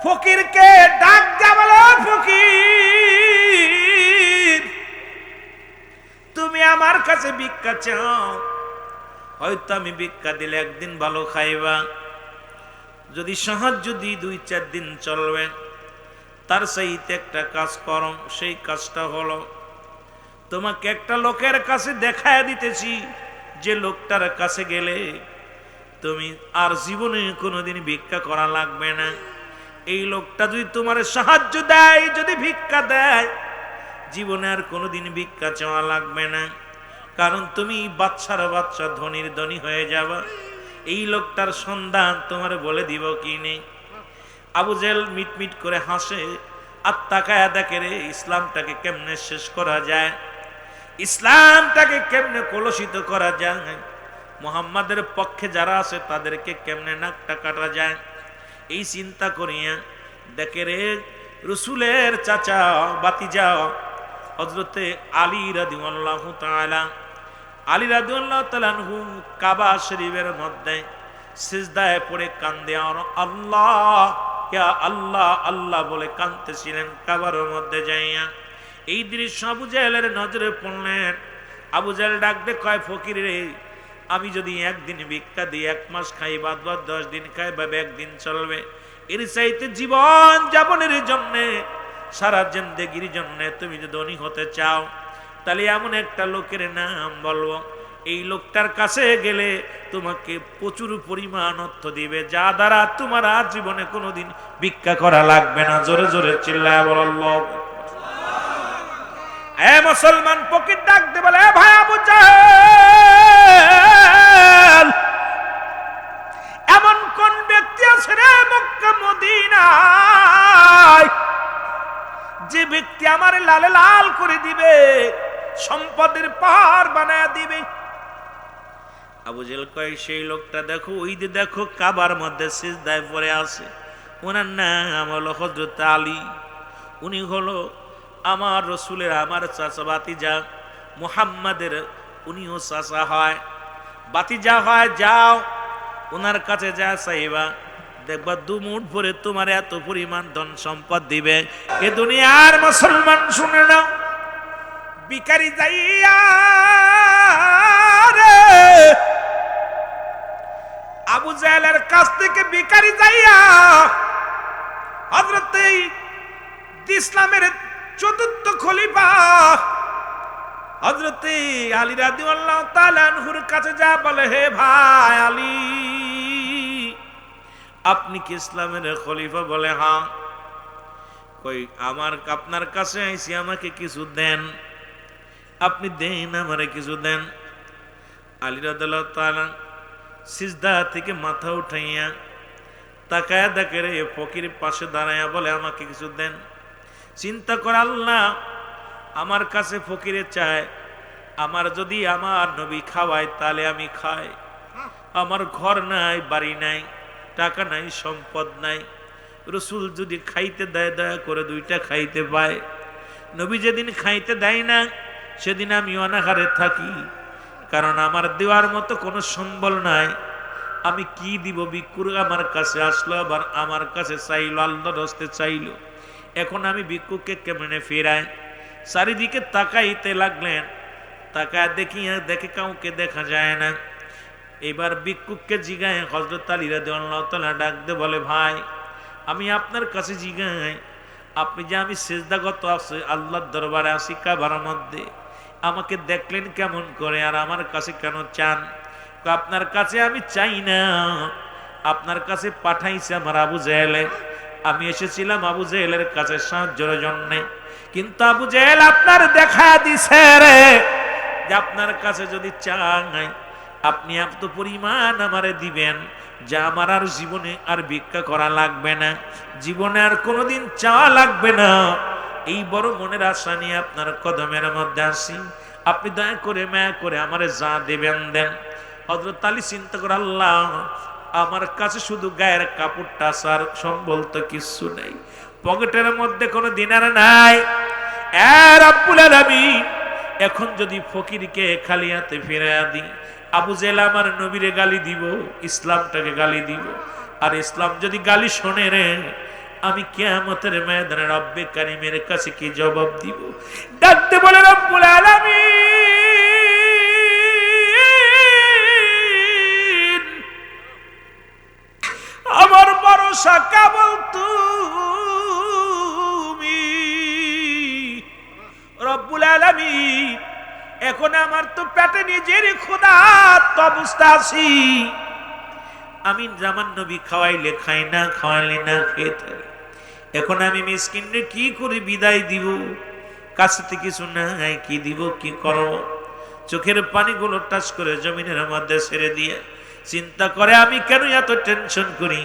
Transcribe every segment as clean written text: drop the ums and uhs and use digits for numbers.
ফকিরকে ডাক দিয়া বলো, ফকির তুমি আমার কাছে ভিক্ষা চাও, হয়তো আমি ভিক্ষা দিলে একদিন ভালো খাইবা, যদি সাহায্য দিই 2-4 দিন চলবে। তার চাইতে একটা কাজ করো, সেই কাজটা হলো তোমাকে একটা লোকের কাছে দেখায় দিতেছি, যে লোকটার কাছে গেলে তুমি আর জীবনে কোনোদিন ভিক্ষা করা লাগবে না। এই লোকটা যদি তোমার সাহায্য দেয়, যদি ভিক্ষা দেয়, জীবনে আর কোনোদিন ভিক্ষা চাওয়া লাগবে না, কারণ তুমি বাচ্চার বাচ্চা ধনীর ধনী হয়ে যাবা। এই লোকটার সন্ধান তোমার বলে দিব কি নেই। আবু জেহেল মিটমিট করে হাসে আর তাকায়া দেখে রে ইসলামটাকে কেমনে শেষ করা যায়, ইসলামটাকে কেমনে কলুষিত করা যায়, মুহাম্মাদের পক্ষে যারা আছে তাদেরকে কেমনে নাকটা কাটা যায়। এই চিন্তা করিয়া দেখে রে রসুলের চাচা বাতিজা হযরতে আলী রাদিয়াল্লাহু তাআলা, আলী রাদিয়াল্লাহু তাআলা আনহু কাবা শরীফের মধ্যে সিজদায় পড়ে কান্দে আর আল্লাহ ইয়া আল্লাহ আল্লাহ বলে কাঁদতেছিলেন কাবার মধ্যে যাইয়া। এই দৃশ্য আবু জেহেলের নজরে পড়লেন। আবু জেহেল ডাক দে কয়, ফকির রে আমি যদি একদিন ভিক্ষা দিই 1 মাস খাই, বাদ 10 দিন খাই, ভাবে একদিন চলবে, এর চাইতে জীবন যাপনের জন্য সারা জিন্দেগির জন্য তুমি যদি ধনী হতে চাও, তাহলে এমন একটা লোকের নাম বলবো, এই লোকটার কাছে গেলে তোমাকে প্রচুর পরিমাণ অর্থ দিবে, যা দ্বারা তোমার আর জীবনে কোনোদিন ভিক্ষা করা লাগবে না। জোরে জোরে চিল্লায় বল আল্লাহু আকবার। এ মুসলমান ফকির ডাক দে বলে, এ ভাই আবু জেহেল, এমন কোন ব্যক্তি আছে রে মক্কা মদিনায়, যে ব্যক্তি আমার লালে লাল করে দিবে, সম্পদের পাহাড় বানায় দিবে? আবু জেহেল কয়, সেই লোকটা দেখো, ওই যে দেখো কাবার মধ্যে সিজদায় পড়ে আছে, ওনার নাম হলো হযরত আলী। উনি হলো আমার রসুলের আমার চাচা বাতিজা, মুহাম্মাদের উনিও চাচা হয়, বাতিজা হয়। যাও ওনার কাছে যা চাইবা, দেখবা 2 মুঠ ভরে তোমার এত পরিমাণ ধন সম্পদ দিবে। এ দুনিয়ার মুসলমান শুনে নাও, ভিখারি যাইয়া রে আবু জেহেলের কাছ থেকে ভিখারি যাইয়া হযরত ইসলামের 4র্থ খলিফা হযরত আলী রাদিয়াল্লাহু তাআলা আনহুর কাছে যা বলে, হে ভাই আলী, আপনি কি ইসলামের খলিফা? বলে হ্যাঁ। কই আপনার কাছে আইছি, আমাকে কিছু দেন, আপনি দেন, আমারে কিছু দেন। আলী রাদিয়াল্লাহু তাআলা সিজদা থেকে মাথা উঠাইয়া তাকায়া দেখে রে ফকির পাশে দাঁড়াইয়া বলে, আমাকে কিছু দেন। চিন্তা করে আল্লাহ আমার কাছে ফকিরে চায়, আমার যদি আমার নবী খাওয়ায় তাহলে আমি খাই, আমার ঘর নাই, বাড়ি নাই, টাকা নাই, সম্পদ নাই, রসুল যদি খাইতে দেয় দয়া করে 2টা খাইতে পায়, নবী যেদিন খাইতে দেয় না সেদিন আমি অনাহারে থাকি, কারণ আমার দেওয়ার মতো কোনো সম্বল নাই। আমি কি দিব? ভিক্ষুর আমার কাছে আসলো, আবার আমার কাছে চাইলো, আল্লাহর হস্তে চাইলো, এখন আমি ভিক্ষুককে কেমনে ফেরাই? চারিদিকে তাকাইতে লাগলেন, তাকায় দেখে কাউকে দেখা যায় না। এবার ভিক্ষুককে জিগায় হযরত আলী রাদিয়াল্লাহু তাআলা ডাক দে বলে, ভাই আমি আপনার কাছে জিগাই, আপনি যে আমি সিজদাগত আছে আল্লাহর দরবারে আছি কাবার মধ্যে, আমাকে দেখলেন কেমন করে আর আমার কাছে কেন চান? আপনার কাছে আমি চাই না, আপনার কাছে পাঠাইছে আমার আবু জেহেলে, আমি এসেছিলাম আবু জেহেলের কাছে সাহায্যের জন্য, কিন্তু আবু জেহেল আপনার দেখা দিছে রে যে আপনার কাছে যদি চাই আপনি এত পরিমাণ আমারে দিবেন যা আমার আর জীবনে আর ভিক্ষা করা লাগবে না, জীবনে আর কোনোদিন চাওয়া লাগবে না। এই বড় মনের আশা নিয়ে আপনার কদমের মধ্যে আসি, আপনি দয়া করে মায়া করে আমারে যা দেবেন দেন। হযরত আলী চিন্তা করে, আল্লাহ আমার কাছে শুধু গায়ের কাপড়টা ছাড়া সম্বল তো কিছু নেই, পকেটের মধ্যে কোনো দিনার নাই। এ রব্বুল আলামিন, এখন যদি ফকিরকে খালি হাতে ফিরাইয়া দিই, আবু জেহেল আমার নবীরে গালি দিব, ইসলামটাকে গালি দিব, আর ইসলাম যদি গালি শোনে রে আমি কিয়ামতের ময়দানে রব্বে কারীমের কাছে কি জবাব দিব? ডাকতে বলে রব্বুল আলামিন, আমার ভরসা কেবল তুমি রব্বুল আলামিন। এখন আমার তো পেটে নিজের ক্ষুধার্ত অবস্থা আছি, আমি জামান নবী খাওয়াইলে খাই না, খাওয়াইলে না খেয়ে থাকি। এখন আমি মিসকিনরে কি করে বিদায় দিব? কাছে থেকে কিছু নাই, কি দিব, কি করব? চোখের পানিগুলো টাচ করে জমিনের মধ্যে ছেড়ে দিয়ে চিন্তা করে আমি কেন এত টেনশন করি?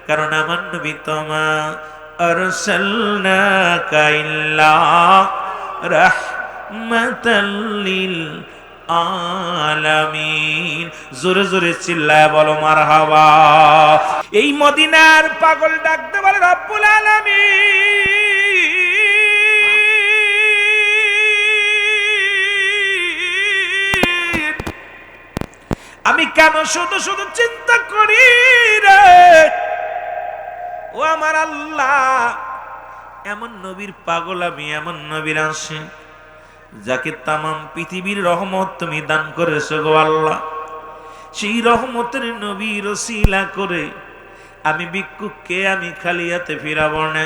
কারণ আমার নবী তোমা আরসালনাকা ইল্লা রাহমাতাল লিল আলামিন। জোরে জোরে চিল্লায় বলো মারহাবা। এই মদিনার পাগল ডাকতে বলে রব্বুল আলামিন, আমি কেন শুধু শুধু চিন্তা করি রে ও আমার আল্লাহ? এমন নবীর পাগল আমি, এমন নবীর আশিক যাকে তামাম পৃথিবীর রহমত তুমি দান করেছো গো আল্লাহ। সেই রহমতের নবীর ওসিলা করে আমি ভিক্ষুককে আমি খালি হাতে ফিরাবো না।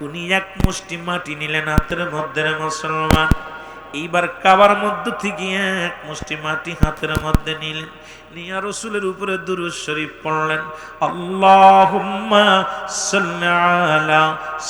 উনি এক মুষ্টি মাটি নিলেন হাতের মধ্যে, মুসলমান। এইবার কাবার মধ্য থেকে এক মুষ্টি মাটি হাতের মধ্যে নিলেন, নিয়া রাসূলের উপরে দুরূদ শরীফ পড়লেন। আল্লাহুম্মা সাল্লি আলা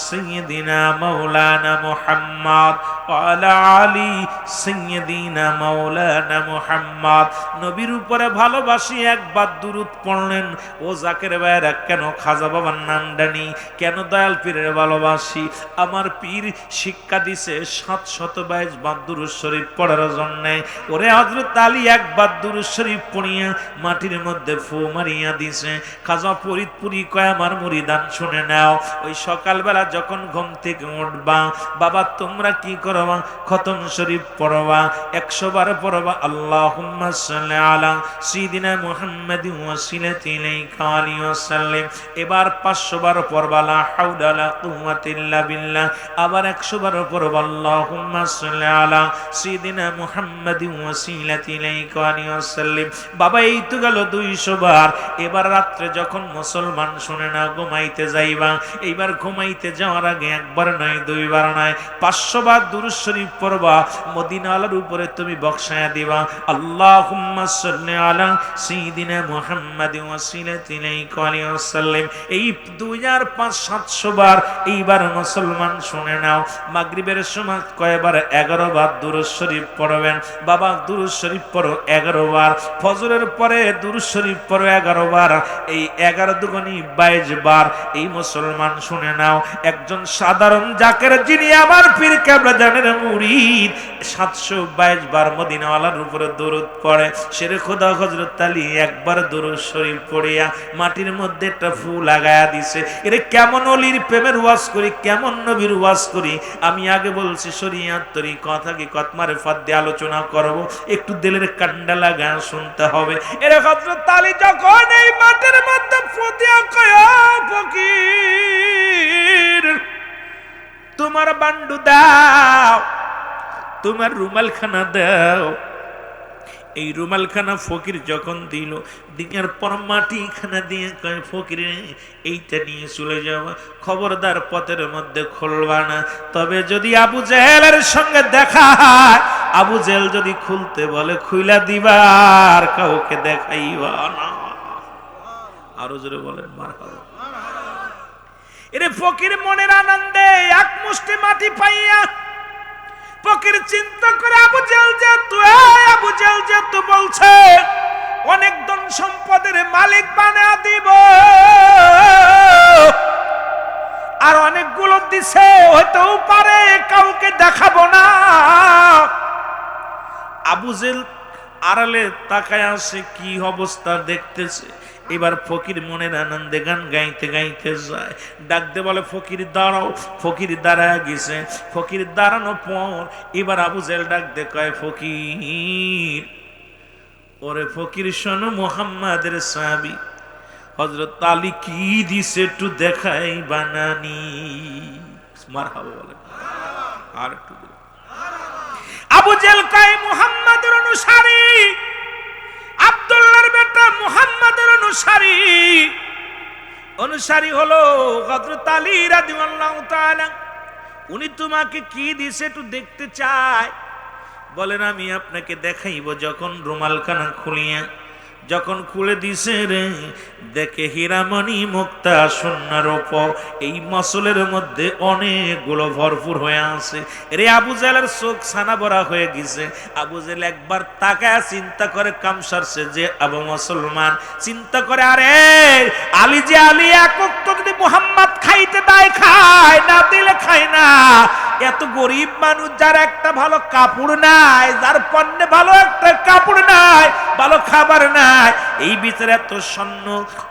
সাইয়্যিদিনা মাওলানা মুহাম্মদ ওয়া আলা আলি সাইয়্যিদিনা মাওলানা মুহাম্মদ। নবীর উপরে ভালোবাসি একবার দুরূদ পড়লেন। ও জাকের ভাইরা, কেন খাজা বাবার নাম জানি, কেন দয়াল পীরের ভালোবাসি? আমার পীর শিক্ষা দিছে 722 বার দুরূদ শরীফ পড়ার জন্য। ওরে হযরত আলী একবার দুরূদ শরীফ পড়িয়া মাটির মধ্যে ফু মারিয়া দিছে। খাজা ফরিদপুরি কয় আমার মুরিদান শুনে নাও, ওই সকালবেলা যখন ঘুম থেকে উঠবা বাবা তোমরা কি করবা? খতম শরীফ পড়বা, 100 বার পড়বা আল্লাহুম্মা সাল্লি আলা সাইয়্যিদিনা মুহাম্মাদিন ওয়াসিলাতি ইলাইকা আলাইহি ওয়াসাল্লাম। এবার 500 বার পড়বা লা হাওলা ওয়ালা কুওয়াতা ইল্লা বিল্লাহ। আবার 100 বার পড়বা আল্লাহুম্মা সাল্লি আলা সাইয়্যিদিনা মুহাম্মাদিন ওয়াসিলাতি ইলাইকা আলাইহি ওয়াসাল্লাম। বাবা এই তো গেল 200 বার। এবার রাত্রে যখন মুসলমান শুনে না ঘুমাইতে যাইবা, এইবার ঘুমাইতে যাওয়ার আগে একবার নয়, 2 বার নয়, 500 বার দুরূদ শরীফ পড়বা। মদিনাওয়ালার উপরে তুমি বক্সায়া দিবা আল্লাহুম্মা সাল্লি আলা সাইয়্যিদিনা মুহাম্মাদিন ওয়াসিলাতি ইলাইকা আলাইহি ওয়াসাল্লাম। এই 2500 বার এইবার মুসলমান শুনে নাও। মাগরিবের সময় কয়বার? 11 বার দুরূদ শরীফ পড়বেন। বাবা দুরূদ শরীফ পড়ো 11 বার। ফজরের পরে দুরূদ শরীফ পড়ো 11 বার। এই 11 দুগুণী 22 বার। এই মুসলমান শুনে নাও, একজন সাধারণ জাকের যিনি আমার পীর কেবলা জানের মুরিদ 722 বার মদিনাওয়ালার উপরে দরুদ পড়ে। শেরে খোদা হযরত আলী একবার দরুদ শরীফ পড়িয়া মাটির মধ্যে একটা ফু লাগায়া দিছে। এরে কেমন ওলির প্রেমের ওয়াজ করি, কেমন নবীর ওয়াজ করি। আমি আগে বলছি শরীয়ত তরিকত কি মারিফাত দিয়ে আলোচনা করব, একটু দিলের কান্ডা লাগা শুনতে হবে। এরে হযরত আলী যখন এই মাটির মধ্যে ফু দিয়া কয় ফকির তোমার বান্ডু দাও, তোমার রুমালখানা দাও। এই রুমালখানা ফকির যখন দিল, দিনের পর মাটিখানা দিয়ে কয় ফকির এইটা নিয়ে চলে যাওয়া, খবরদার পথের মধ্যে খুলবা না। তবে যদি আবু জেহেলের সঙ্গে দেখা হয়, আবু জেহেল যদি খুলতে বলে খুইলা দিবা, আর কাউকে দেখাইবা না। আরো জোরে বলেন মারহাবা। এরে ফকির মনের আনন্দে এক মুষ্টি মাটি পাইয়া ফকির চিন্তা করে আবু জেহেল যেহেতু বলছে অনেক ধন সম্পদের মালিক বানা দিব, আর অনেকগুলো দিছে, হতেও পারে কাউকে দেখাবো না। আবু জেহেল আড়ালে তাকায় আসে, কি অবস্থা দেখতেছে। এবার ফকির মনের আনন্দে গান গাইতে গাইতে যায়, ডাকতে বলে ফকির দাঁড়াও। ফকির দাঁড়ায় গেছে। ফকির দাঁড়ানো পর এবার আবু জেহেল ডাকতে কয় ফকির, ওরে ফকির শোনো, মুহাম্মাদের সাহাবী হযরত আলী কি দিছে একটু দেখাই বানানি। মারহাবা বলেন। আর একটু আবু জেহেল কয় মুহাম্মাদের অনুসারী, আব্দুল্লাহর বেটা মুহাম্মাদের অনুসারী হলো হযরত আলী রাদিয়াল্লাহু তাআলা। উনি তোমাকে কি দিছে একটু দেখতে চায়। বলেন আমি আপনাকে দেখাইব। যখন রুমালখানা যখন খুলে দিছে রে, দেখে হীরামণি মুক্তা সোনার উপর এই মসলের মধ্যে অনেকগুলো ভরপুর হয়ে আছে। রে আবু জেহেলের চোখ ছানা ভরা হয়ে গেছে। আবু জেহেল একবার তাকায় চিন্তা করে কাম সারছে যে আবু মুসলমান চিন্তা করে, আরে আলী যে আলী একক তো যদি মুহাম্মদ খাইতে দেয় খায়, না দিলে খায় না। এত গরিব মানুষ যার একটা ভালো কাপড় নাই, যার পণ্যে ভালো একটা কাপড় নাই, ভালো খাবার নাই, এই ভিতরে এত স্বর্ণ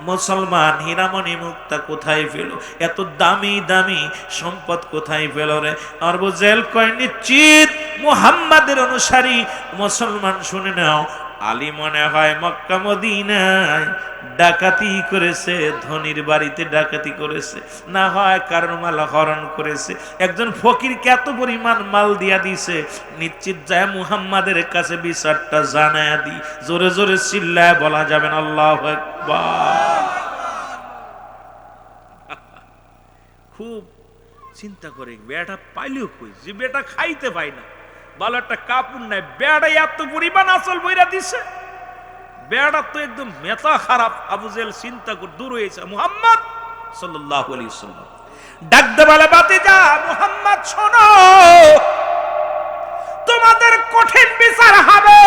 মুসলমান হীরামণি মুক্তা কোথায় পেল? এত দামি দামি সম্পদ কোথায় পেল রে? আবু জেহেল কয় নিশ্চিত মুহাম্মাদের অনুসারী মুসলমান। শুনে নাও, আলী মনে হয় মক্কা মদিনায় ডাকাতি করেছে, ধনির বাড়িতে ডাকাতি করেছে, না হয় কারণ মাল হরণ করেছে। একজন ফকিরকে এত পরিমাণ মাল দিয়া দিছে, নিশ্চিত যায় মুহাম্মাদের কাছে বিচারটা জানায়া দি। জোরে জোরে চিল্লায় বলা যাবেন আল্লাহু আকবার। খুব চিন্তা করে বেটা পাইলেও কই, যে বেটা খাইতে পাই না, ভালো একটা কাপড় নাই, বেটা এত পরিমাণ আসল বইরা দিছে, বেটা তো একদম মেতা খারাপ। আবু জেহেল চিন্তা করে দূর হয়েছে। মুহাম্মদ সাল্লাল্লাহু আলাইহি ওয়াসাল্লাম ডাক দে বলে, বাতিজা মুহাম্মদ শোনো, তোমাদের কঠিন বিচার হবে।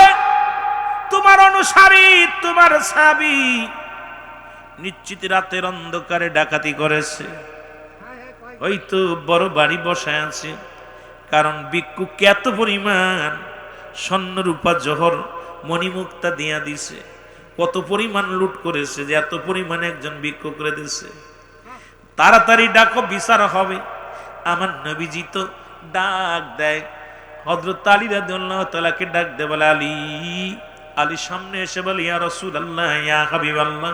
তোমার অনুসারী, তোমার সাহাবী নিশ্চিত রাতের অন্ধকারে ডাকাতি করেছে, হয়তো বড় বাড়ি বসায় আছে। কারণ ভিক্ষুক এত পরিমাণ স্বর্ণ রূপা জহর মণিমুক্তা দিয়া দিছে, কত পরিমাণ লুট করেছে যে এত পরিমাণে একজন ভিক্ষুক করে দিছে। তাড়াতাড়ি ডাকো, বিচার হবে। আমার নবীজি তো ডাক দেয়, হযরত আলী রাদিয়াল্লাহু তাআলাকে ডাক দে বলে, আলী। আলী সামনে এসে বলে, ইয়া রাসূলুল্লাহ, ইয়া হাবিবাল্লাহ,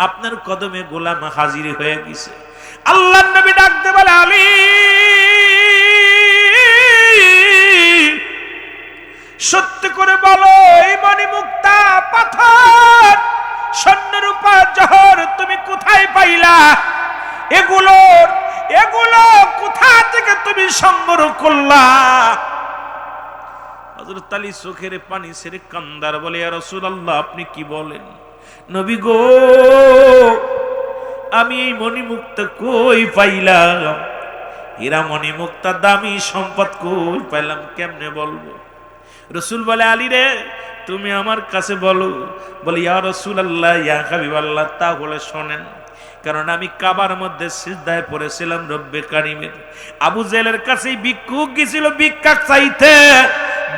আপনার কদমে গোলাম হাজির হয়ে গেছে। আল্লাহর নবী ডাক দে বলে, আলী সত্য করে বলো, এই মণিমুক্তা পাথর স্বর্ণ রূপা জহর তুমি কোথায় পাইলা? এগুলো কোথা থেকে তুমি সংগ্রহ করলা? হযরত আলী চোখের পানি ছেড়ে কান্দার বলে, ইয়া রাসূলুল্লাহ, আপনি কি বলেন? নবী গো, আমি এই মণিমুক্তা কই পাইলাম? হীরা মণিমুক্তা দামি সম্পদ কই পাইলাম, কেমনে বলবো? রাসূল বলে, আলী রে, তুমি আমার কাছে বলো। বলে, ইয়া রাসূলুল্লাহ, ইয়া হাবিবাল্লাহ, তাহলে শোনেন। কারণ আমি কাবার মধ্যে সিজদায় পড়েছিলাম রব্বে কারিমের। আবু জেহেলের কাছে ভিক্ষুক গেছিল ভিক্ষা চাইতে,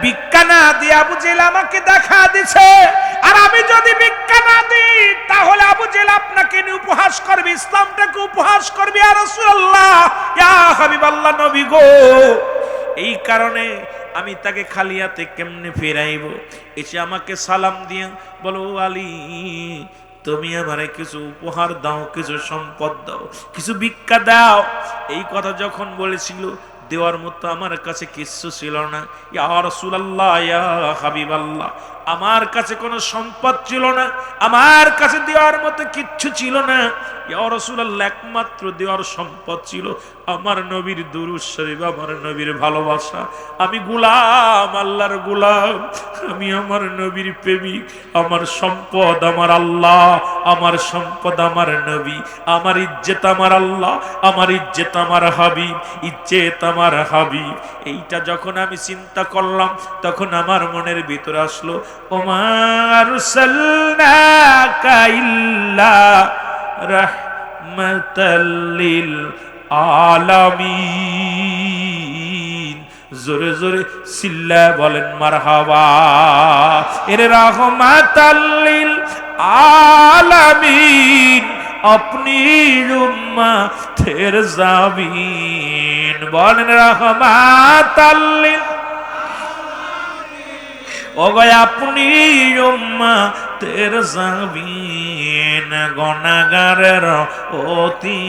ভিক্ষা না দিয়ে আবু জেহেল আমাকে দেখা দিছে। আর আমি যদি ভিক্ষা না দিই তাহলে আবু জেহেল আপনাকে নিয়ে উপহাস করবে, ইসলামটাকে উপহাস করবে। ইয়া রাসূলুল্লাহ, ইয়া হাবিবাল্লাহ, নবী গো, এই কারণে আমি তাকে খালি হাতে কেমনে ফেরাইব? এসে আমাকে সালাম দিয়ে বলো, আলী, তুমি আমারে কিছু উপহার দাও, কিছু সম্পদ দাও, কিছু ভিক্ষা দাও। এই কথা যখন বলেছিল, দেওয়ার মতো আমার কাছে কিচ্ছু ছিল না। ইয়া রাসূলুল্লাহ, ইয়া হাবিবাল্লাহ, আমার কাছে কোনো সম্পদ ছিল না, আমার কাছে দেওয়ার মতো কিচ্ছু ছিল না। ইয়া রাসূলুল্লাহ, একমাত্র দেওয়ার সম্পদ ছিল আমার নবীর দুরূদ শরীফ, আমার নবীর ভালোবাসা। আমি গোলাম, আল্লাহর গোলাম, আমি আমার নবীর প্রেমিক। আমার সম্পদ আমার আল্লাহ, আমার সম্পদ আমার নবী, আমার ইজ্জত আমার আল্লাহ, আমার ইজ্জত আমার হাবিব, ইজ্জত আমার হাবিব। এইটা যখন আমি চিন্তা করলাম, তখন আমার মনের ভিতরে আসলো, ওমা আরসালনাকা ইল্লা রাহমাতাল লিল আলামিন। জোরে জোরে চিল্লা বলেন মারহাবা। এর রাহমাতাল লিল আলামিন, আপনি উম্মতের জামিন। বলেন রাহমাতাল লিল ওগো আপনি উম্মতের জাবিন গুনাহগারের অতি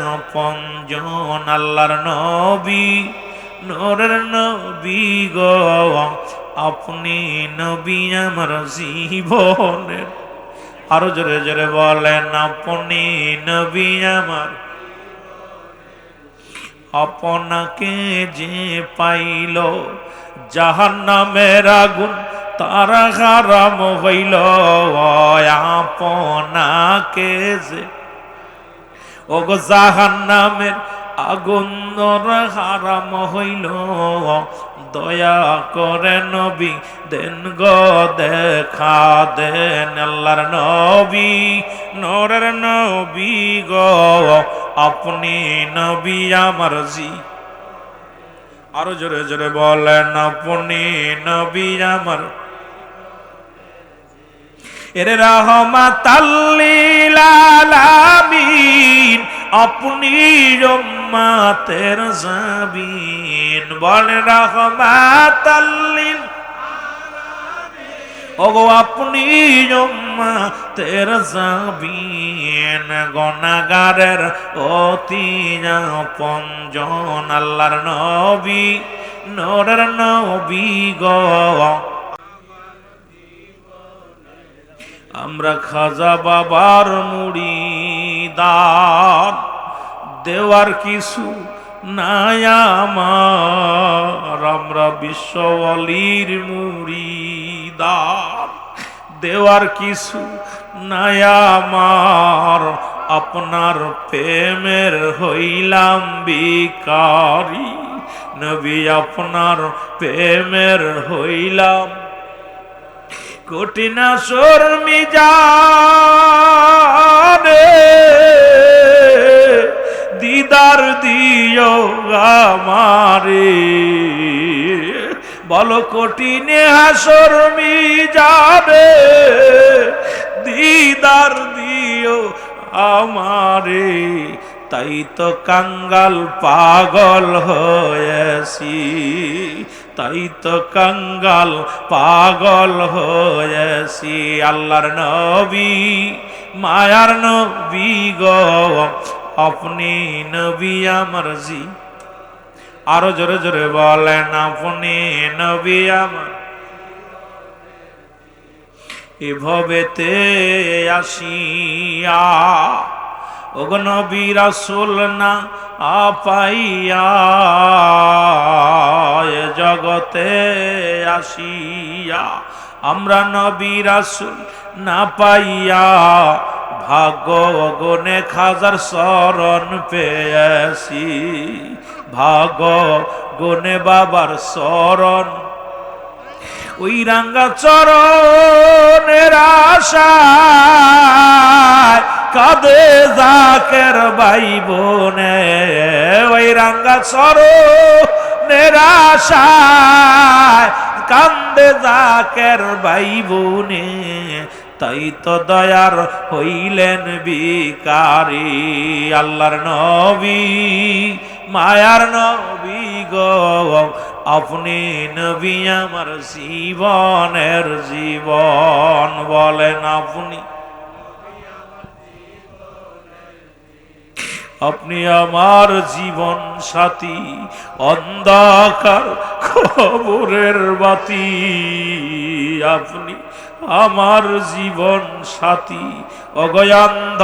আপনজন আল্লাহর নবী নূরের নবী গো আপনি নবী আমার জীবনের আরো জোরে জোরে বলেন আপনি নবী আমার আপনাকে যে পাইল জাহান্নামের আগুন তার হারাম হইল আপনাকে যে ওগো জাহান্নামের আগুন হারাম হইল দয়া করে নবী দেন গো দেখা দেন আল্লাহর নবী নূরের নবী গো আপনি নবী আমার জি আরো জোরে জোরে বলেন আপনি নবী আমার এর রাহমাতাল লিল আলামিন আপনি উম্মতের জাবিন বলেন রাহমাতাল লিল আলামিন ওগো আপনি উম্মতের জাবিন গুনাহগারের অতি আপনজন আল্লাহর নবী নূরের নবী গো আমরা খাজা বাবার মুরিদান দেওয়ার কিছু নাই আমার আমরা বিশ্বওয়ালির মুরিদান দেওয়ার কিছু নাই আমার আপনার প্রেমের হইলাম ভিখারি নবী আপনার প্রেমের হইলাম কঠিন শর্মিজানে দিদার দিও আমারে বলো কঠিন শর্মিজানে দিদার দিও আমারে তাই তো কাঙ্গাল পাগল হয়েছি তাই তো কাঙ্গাল পাগল হয়েছি আল্লাহর নবী মায়ার নবী গো আপনি নবী আমার জি আরো জোরে জোরে বলেন আপনি নবী আমার এভাবেতে আসিয়া ওগো নবী রাসূল না পাইয়া জগতে আসিয়া আমরা নবী রাসূল না পাইয়া ভাগ্য গনে খাজার শরণ পেয়েছি ভাগ্য গনে বাবার শরণ ওই রাঙ্গা চরণের আশায় কাঁদে জাকের ভাই বোনে ওই রাঙ্গা চরণের আশায় কান্দে জাকের ভাই বোনে তাই তো দয়ার হইলেন ভিখারি আল্লাহর নবী মায়ার নবী গো আপনি নবী আমার জীবনের জীবন বলেন আপনি আপনি আমার জীবন সাথী অন্ধকার কবরের বাতি আপনি আমার জীবন সাথী অগয়ান্ধ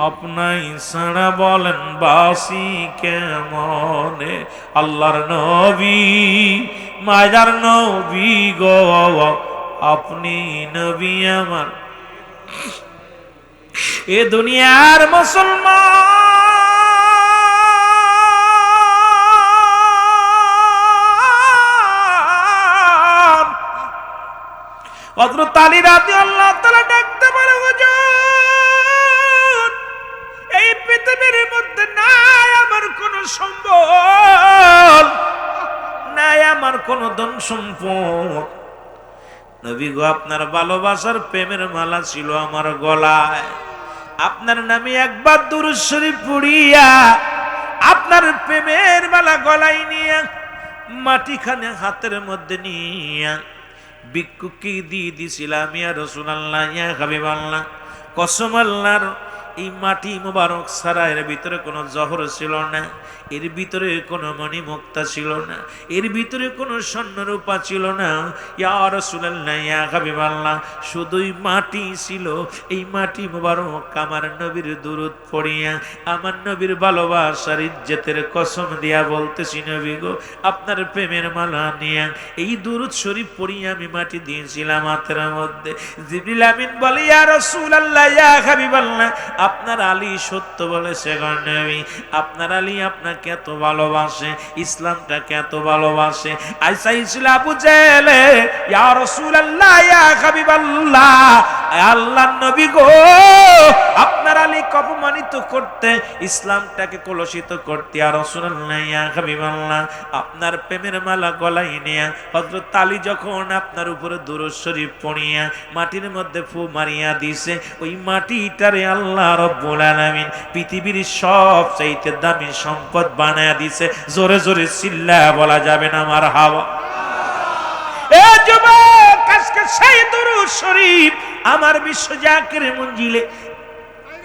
আপনাই ছাড়া বলেন বাসি কেমনে আল্লাহর নবী মায়ার নবী গো আপনি নবী আমার এ দুনিয়ার মুসলমান হযরত আলী রাদিয়াল্লাহু তাআলা ডাকতে পারে হুজুর এই পৃথিবীর মধ্যে নাই আমার কোন সম্পদ নাই আমার কোন ধন সম্পদ নবী গো আপনার ভালোবাসার প্রেমের মালা ছিল আমার গলায় আপনার নামে একবার দুরূদ শরীফ পড়িয়া আপনার প্রেমের মালা গলায় নিয়ে মাটিখানে হাতের মধ্যে নিয়ে ভিক্ষুককে দিয়ে দিছিলাম, ইয়া রাসূলুল্লাহ, ইয়া হাবিবাল্লাহ, কসম আল্লাহর, এই মাটি মুবারক ছাড়া এর ভিতরে কোনো জহর ছিল না, এর ভিতরে কোনো মণিমুক্তা ছিল না, এর ভিতরে কোনো স্বর্ণরূপা ছিল না, ইয়া রাসূলুল্লাহ, ইয়া হাবিবাল্লাহ, শুধুই মাটি ছিল। এই মাটি মুবারক আমার নবীর দুরূদ পড়িয়া, আমার নবীর ভালোবাসার ইজ্জতের কসম দিয়া বলতেছি, নবী গো, আপনার প্রেমের মালা নিয়ে এই দুরূদ শরীফ পড়িয়া আমি মাটি দিয়েছিলাম হাতের মধ্যে। জিবরিল আমিন বলে, ইয়া রাসূলুল্লাহ, ইয়া হাবিবাল্লাহ, আপনার আলী সত্য বলেছে গো নবী, আপনার আলী আপনাকে এত ভালোবাসে, ইসলামটাকে এত ভালোবাসে। আইসা ইসলা আবু জেহেল, ইয়া রাসূলুল্লাহ, ইয়া হাবিবাল্লাহ, আল্লাহর নবী গো, আপনার আলীকে অপমানিত করতে, ইসলামটাকে কলুষিত করতে, ইয়া রাসূলুল্লাহ, ইয়া হাবিবাল্লাহ, আপনার প্রেমের মালা গলায় নিয়া হযরত আলী যখন আপনার উপরে দুরূদ শরীফ পড়িয়া মাটির মধ্যে ফু মারিয়া দিছে, ওই মাটিটারে আল্লাহ রব্বুল আলামিন পৃথিবীর সবচাইতে দামি সম্পদ বানায়া দিছে। জোরে জোরে চিল্লায়া বলা যাবে না মারহাবা? এ যুবক, আজকে সেই দুরূদ শরীফ আমার বিশ্ব জাকির মঞ্জিলে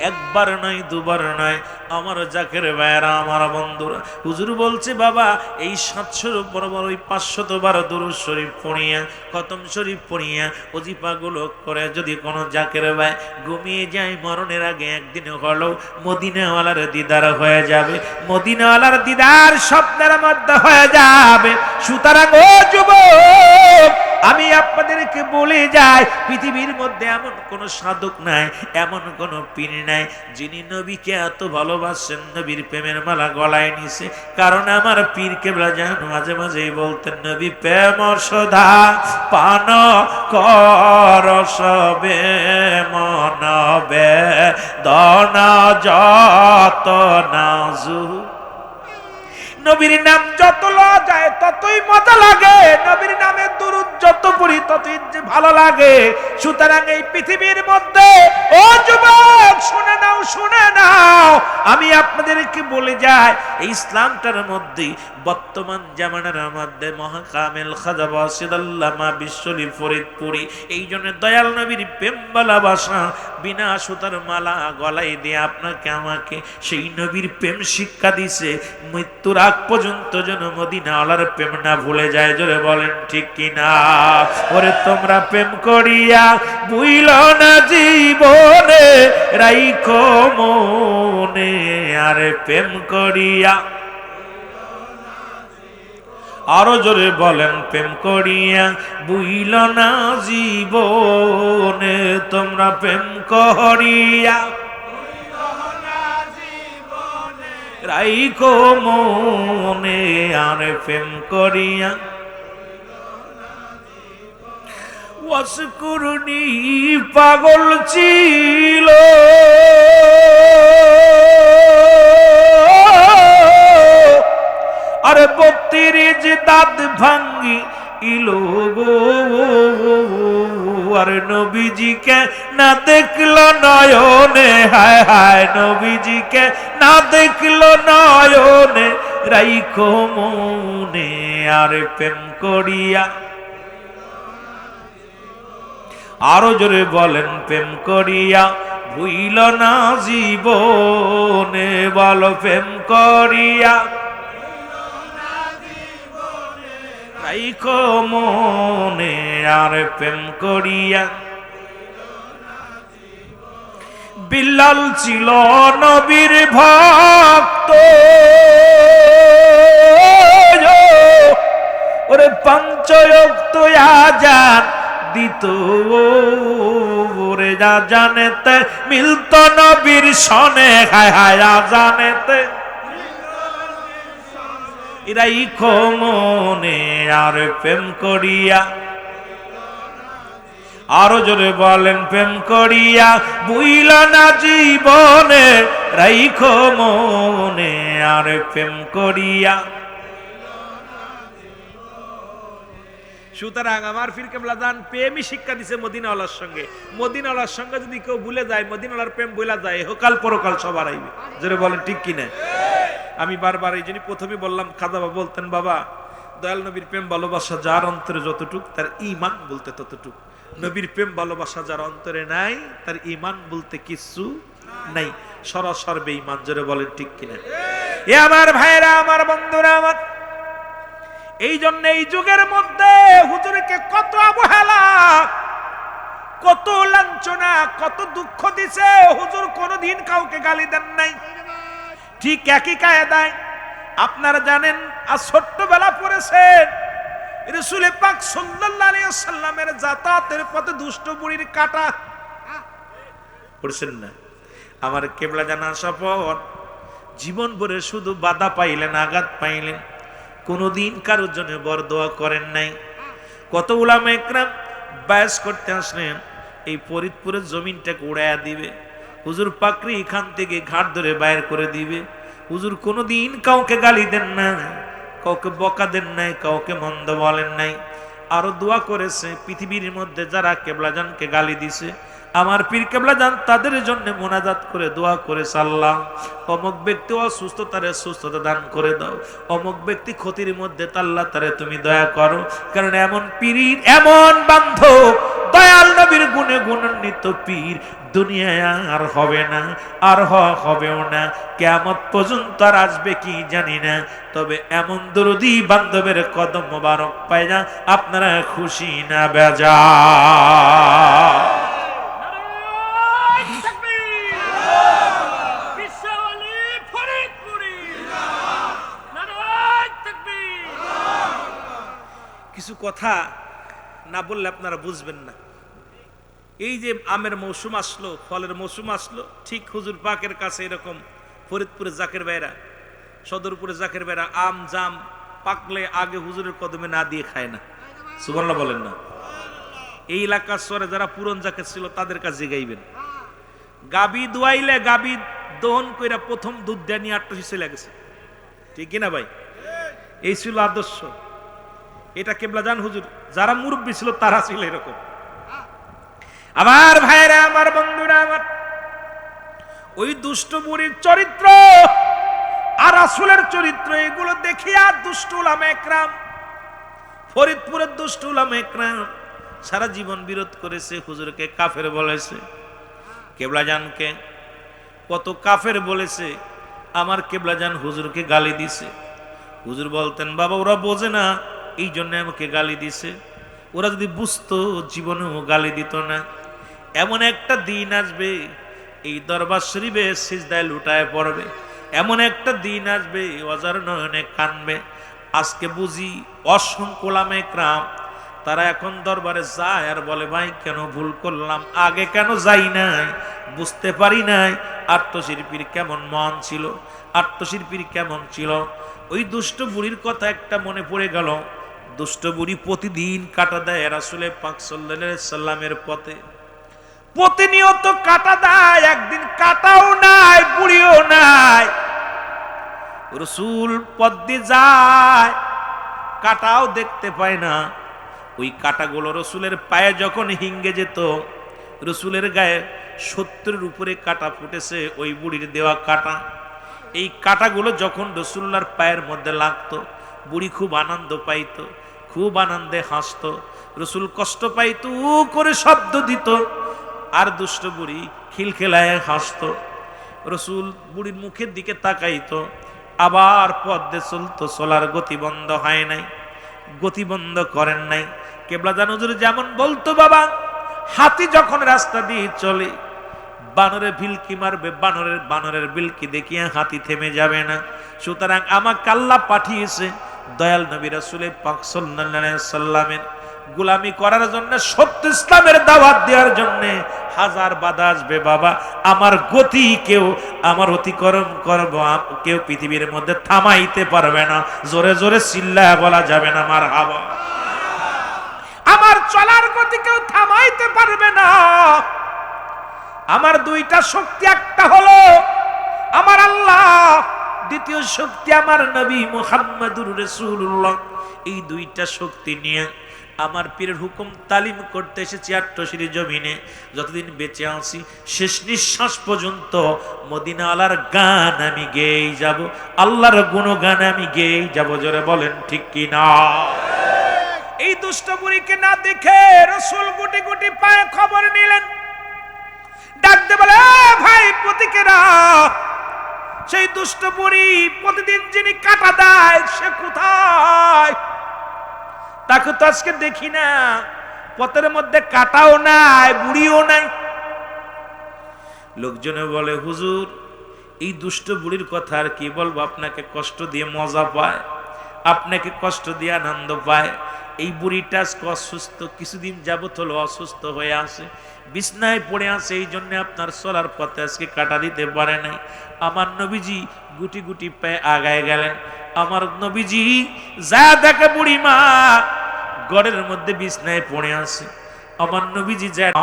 একবার নয়, দুবার নয়, আমার জাকের ভাইরা, আমার বন্ধুরা, হুজুর বলছে বাবা, এই 700 উপর ওই 500 বার দুরূদ শরীফ পড়িয়া, খতম শরীফ পড়িয়া ওজিফাগুলো করে যদি কোনো জাকের ভাই ঘুমিয়ে যায়, মরণের আগে একদিন হলেও মদিনাওয়ালার দিদার হয়ে যাবে, মদিনাওয়ালার দিদার স্বপ্নের মধ্যে হয়ে যাবে। সুতরাং ও যুবক, আমি আপনাদেরকে বলে যাই, পৃথিবীর মধ্যে এমন কোন সাধক নাই, এমন কোন পীর নাই যিনি নবীকে এত ভালোবাসেন, নবীর প্রেমের মালা গলায় নিছে। কারণ আমার পীর কেবলা যেন মাঝে মাঝেই বলতেন, নবী প্রেম সদা পান কর সবে মনবে দনা যত নাজু। নবীর নাম যত লওয়া যায় ততই মজা লাগে, নবীর নামে দুরূদ যত পড়ি ততই যে ভালো লাগে। সুতরাং এই পৃথিবীর মধ্যে, ও যুবক শুনে নাও, শুনে নাও, আমি আপনাদেরকে বলে যাই, এই ইসলামটার মধ্যে বর্তমান জামানার মধ্যে মহাকামেল খাজা ওয়াসিদ আল্লামা বিশ্বলি ফরিদপুরি এই জন্য দয়াল নবীর প্রেম ভালোবাসা বিনা সুতার মালা গলায় দিয়ে আপনাকে আমাকে সেই নবীর প্রেম শিক্ষা দিছে, মৃত্যুর আগ পর্যন্ত যেন মদিনাওয়ালার প্রেম না ভুলে যায়। জোরে বলেন ঠিক কিনা? ওরে তোমরা প্রেম করিয়া বুইল না জীবনে, রাইখো মনে, আরে প্রেম করিয়া, আরো জোরে বলেন, প্রেম করিয়া বুইল না জীবনে, তোমরা প্রেম করিয়া রাইখো মনে, আর প্রেম করিয়া। ওয়াসকুরনি পাগল ছিল, আরে 32 দাঁত ভাঙ্গি ইলো গো, আর নবীজিকে না দেখলো নয়নে, হায় হায়, নবীজিকে না দেখলো নয়নে, রাইখো মনে, আর প্রেম করিয়া। আরো জোরে বলেন, প্রেম করিয়া ভুইল না জীবনে, বলো প্রেম করিয়া রাইখো মনে, আর প্রেম করিয়া। বিল্লাল ছিল নবীর ভক্ত, ওরে 5 ওয়াক্ত আযান দিত, ওরে আযানেতে মিলত নবীর সনে, হায় হায়, আযানেতে রাইখো মনে, আর প্রেম করিয়া। আরো জোরে বলেন, প্রেম করিয়া বুইল না জীবনে, রাইখো মনে, আর প্রেম করিয়া। সুতরাং আমার পীর কেবলা জান প্রেমই শিক্ষা দিছে মদিনাওয়ালার সঙ্গে। মদিনাওয়ালার সঙ্গে যদি কেউ ভুলে যায়, মদিনাওয়ালার প্রেম ভুলা যায়, হোকাল পরকাল সবার আইবে। জোরে বলেন ঠিক কিনা? আমি বারবার এই জন্য প্রথমে বললাম, খাজা বাবা বলতেন, বাবা দয়াল নবীর প্রেম ভালোবাসা যার অন্তরে যতটুক, তার ঈমান বলতে ততটুক। নবীর প্রেম ভালোবাসা যার অন্তরে নাই, তার ঈমান বলতে কিছু নাই, সরাসর বেঈমান। জোরে বলেন ঠিক কিনা? এ আমার ভাইরা, আমার বন্ধুরা, আমার এই জন্য এই যুগের মধ্যে হুজুরকে কত অবহেলা, কত লাঞ্ছনা, কত দুঃখ দিছে। হুজুর কোনদিন কাউকে গালি দেন নাই। ঠিক একই কায়দায় আপনারা জানেন, আর ছোট্টবেলা পড়েছেন রাসূল পাক সাল্লাল্লাহু আলাইহি ওয়াসাল্লামের যাতায়াতের পথে দুষ্ট বুড়ির কাটা পড়ছেন না? আমার কেবলা জানা শপথ, জীবন ভরে শুধু বাধা পাইলেন, আঘাত পাইলেন, কোনদিন কারোর জন্য বরদোয়া করেন নাই। কত উলামা ইকরাম বায়াস করতে আসলেন, এই ফরিদপুরের জমিনটাকে উড়াইয়া দিবে, হুজুর পাকড়ি এখান থেকে ঘাট ধরে বাইর করে দিবে। হুজুর কোনদিন কাউকে গালি দেন না, কাউকে বকা দেন নাই, কাউকে মন্দ বলেন নাই। আরো দোয়া করেছে, পৃথিবীর মধ্যে যারা কেবলাজানকে গালি দিছে, আমার পীর কেবলাজান তাদের জন্য মোনাজাত করে দোয়া করেছে, আল্লাহ অমুক ব্যক্তি অসুস্থতারে সুস্থতা দান করে দাও, অমুক ব্যক্তি ক্ষতির মধ্যে আল্লাহ তারে তুমি দয়া করো। কারণ এমন পীর, এমন বান্ধব, দয়াল নবীর গুণে গুণান্বিত পীর দুনিয়ায় আর হবে না, আর হবেও না, কিয়ামত পর্যন্ত আর আসবে কি জানি না। তবে এমন দরদি বান্ধবের কদম মোবারক পায় না, আপনারা খুশি না বেজা? কিছু কথা না বললে আপনারা বুঝবেন না। এই যে আমের মৌসুম আসলো, ফলের মৌসুম আসলো, ঠিক হুজুর পাকের কাছে এরকম ফরিদপুরে জাকের ভাইরা, সদরপুরে জাকের ভাইরা আম জাম পাকলে আগে হুজুরের কদমে না দিয়ে খায় না। সুবহানাল্লাহ বলেন না? এই এলাকার সরে যারা পুরন জাকের ছিল তাদের কাছে গাইবেন, গাবি দুয়াইলে গাবি দহন কইরা প্রথম দুধ দেয়া নিয়ে আটটসি চলে গেছে। ঠিক কিনা ভাই? এই ছিল আদর্শ। এটা কেবলাজান হুজুর, যারা মুরব্বী ছিল তারা ছিল এরকম। আমার ভাইরা, আমার বন্ধুরা, আমার ওই দুষ্ট বুড়ির চরিত্র আর রাসূলের চরিত্র, এগুলো দেখিয়া দুষ্ট উলামা ইকরাম, ফরিদপুরের দুষ্ট উলামা ইকরাম সারা জীবন বিরোধ করেছে, হুজুরকে কাফের বলেছে, কেবলাজানকে কত কাফের বলেছে। আমার কেবলাজান হুজুরকে গালি দিছে। হুজুর বলতেন, বাবা ওরা বোঝে না, এই জন্য আমাকে গালি দিছে, ওরা যদি বুঝতো জীবনেও গালি দিত না। এমন একটা দিন আসবে, এই দরবার শরীফে সিজদায় লুটায় পড়বে, এমন একটা দিন আসবে অজার নয়নে কানবে। আজকে বুঝি অসংখ্য উলামা ইকরাম তারা এখন দরবারে যায় আর বলে, ভাই কেন ভুল করলাম, আগে কেন যাই নাই, বুঝতে পারি নাই আত্মশিল্পীর কেমন মন ছিল, আত্মশিল্পীর কেমন ছিল। ওই দুষ্ট বুড়ির কথা একটা মনে পড়ে গেল। দুষ্ট বুড়ি প্রতিদিন কাটা দেয় রাসূল পাক সাল্লাল্লাহু আলাইহি সাল্লামের পথে, প্রতিনিয়ত কাটা দেয়। একদিন কাটাও নাই, বুড়িও নাই, রাসূল পথ দিয়ে যায়, কাটাও দেখতে পায় না। ওই কাটাগুলো রাসূলের পায়ে যখন হিঙ্গে যেত, রাসূলের গায়ে 70-এর উপরে কাটা ফুটেছে, ওই বুড়ির দেওয়া কাটা। এই কাটাগুলো যখন রাসূলুল্লাহর পায়ের মধ্যে লাগতো, বুড়ি খুব আনন্দ পাইতো, খুব আনন্দে হাসতো। রাসূল কষ্ট পাইতো, উ করে শব্দ দিত, আর দুষ্ট বুড়ি খিলখিলায় হাসতো। রাসূল বুড়ির মুখের দিকে তাকাইতো, আবার পথ দিয়ে চলতো, চলার গতি বন্ধ হয় নাই, গতি বন্ধ করেন নাই। কেবলাজান হুজুর যেমন বলতো, বাবা হাতি যখন রাস্তা দিয়ে চলে, বানরে ভিলকি মারবে, বানরের বিলকি দেখিয়া হাতি থেমে যাবে না। সুতরাং আমাকে আল্লাহ পাঠিয়েছে দয়াল নবী রাসূল পাক সাল্লাল্লাহু আলাইহি সাল্লামের গোলামি করার জন্য, সত্য ইসলামের দাওয়াত দেওয়ার জন্য। হাজার বাধা আসবে বাবা, আমার গতি কেউ, আমার অতিক্রম করব কেউ পৃথিবীর মধ্যে থামাইতে পারবে না। জোরে জোরে চিল্লায়া বলা যাবে না মারহাবা। আমার চলার গতি কেউ থামাইতে পারবে না। আমার দুইটা শক্তি, একটা হলো আমার আল্লাহ, দ্বিতীয় শক্তি আমার নবী মুহাম্মদুর রাসূলুল্লাহ। এই দুইটা শক্তি নিয়ে আমার পীরের হুকুম তালিম করতে এসেছি আট্টশির জমিনে, যতদিন বেঁচে আছি শেষ নিঃশ্বাস পর্যন্ত মদিনা আলার গান আমি গেয়েই যাব, আল্লাহর গুণগান আমি গেয়েই যাব। জোরে বলেন ঠিক কি না? এই দুষ্ট বুড়িকে না দেখে রাসূল গুটি গুটি পায়ে খবর নিলেন, ডাকতে বলে ভাই প্রতীকেরা, সেই দুষ্ট বুড়ি প্রতিদিন যিনি কাটা দেয় সে কোথায়? তাকে তো আজকে দেখি না, পথের মধ্যে কাটাও নাই বুড়িও নাই। লোকজনে বলে হুজুর এই দুষ্ট বুড়ির কথা আর কি বলবো, আপনাকে কষ্ট দিয়ে মজা পায়, আপনাকে কষ্ট দিয়ে আনন্দ পায়। এই বুড়িটা আজকে অসুস্থ, কিছুদিন যাবত হলো অসুস্থ হয়ে আসে, বিছনায় পড়ে আছে, এই জন্য আপনার চলার পথে আজকে কাটা দিতে পারে নাই। আমার নবীজি গুটি গুটি পায়ে আগায় গেলেন। আমার নবীজি যা দেখে বুড়ি মা ঘরের মধ্যে বিছনায় পড়ে আছে। আমার নবীজি যায়,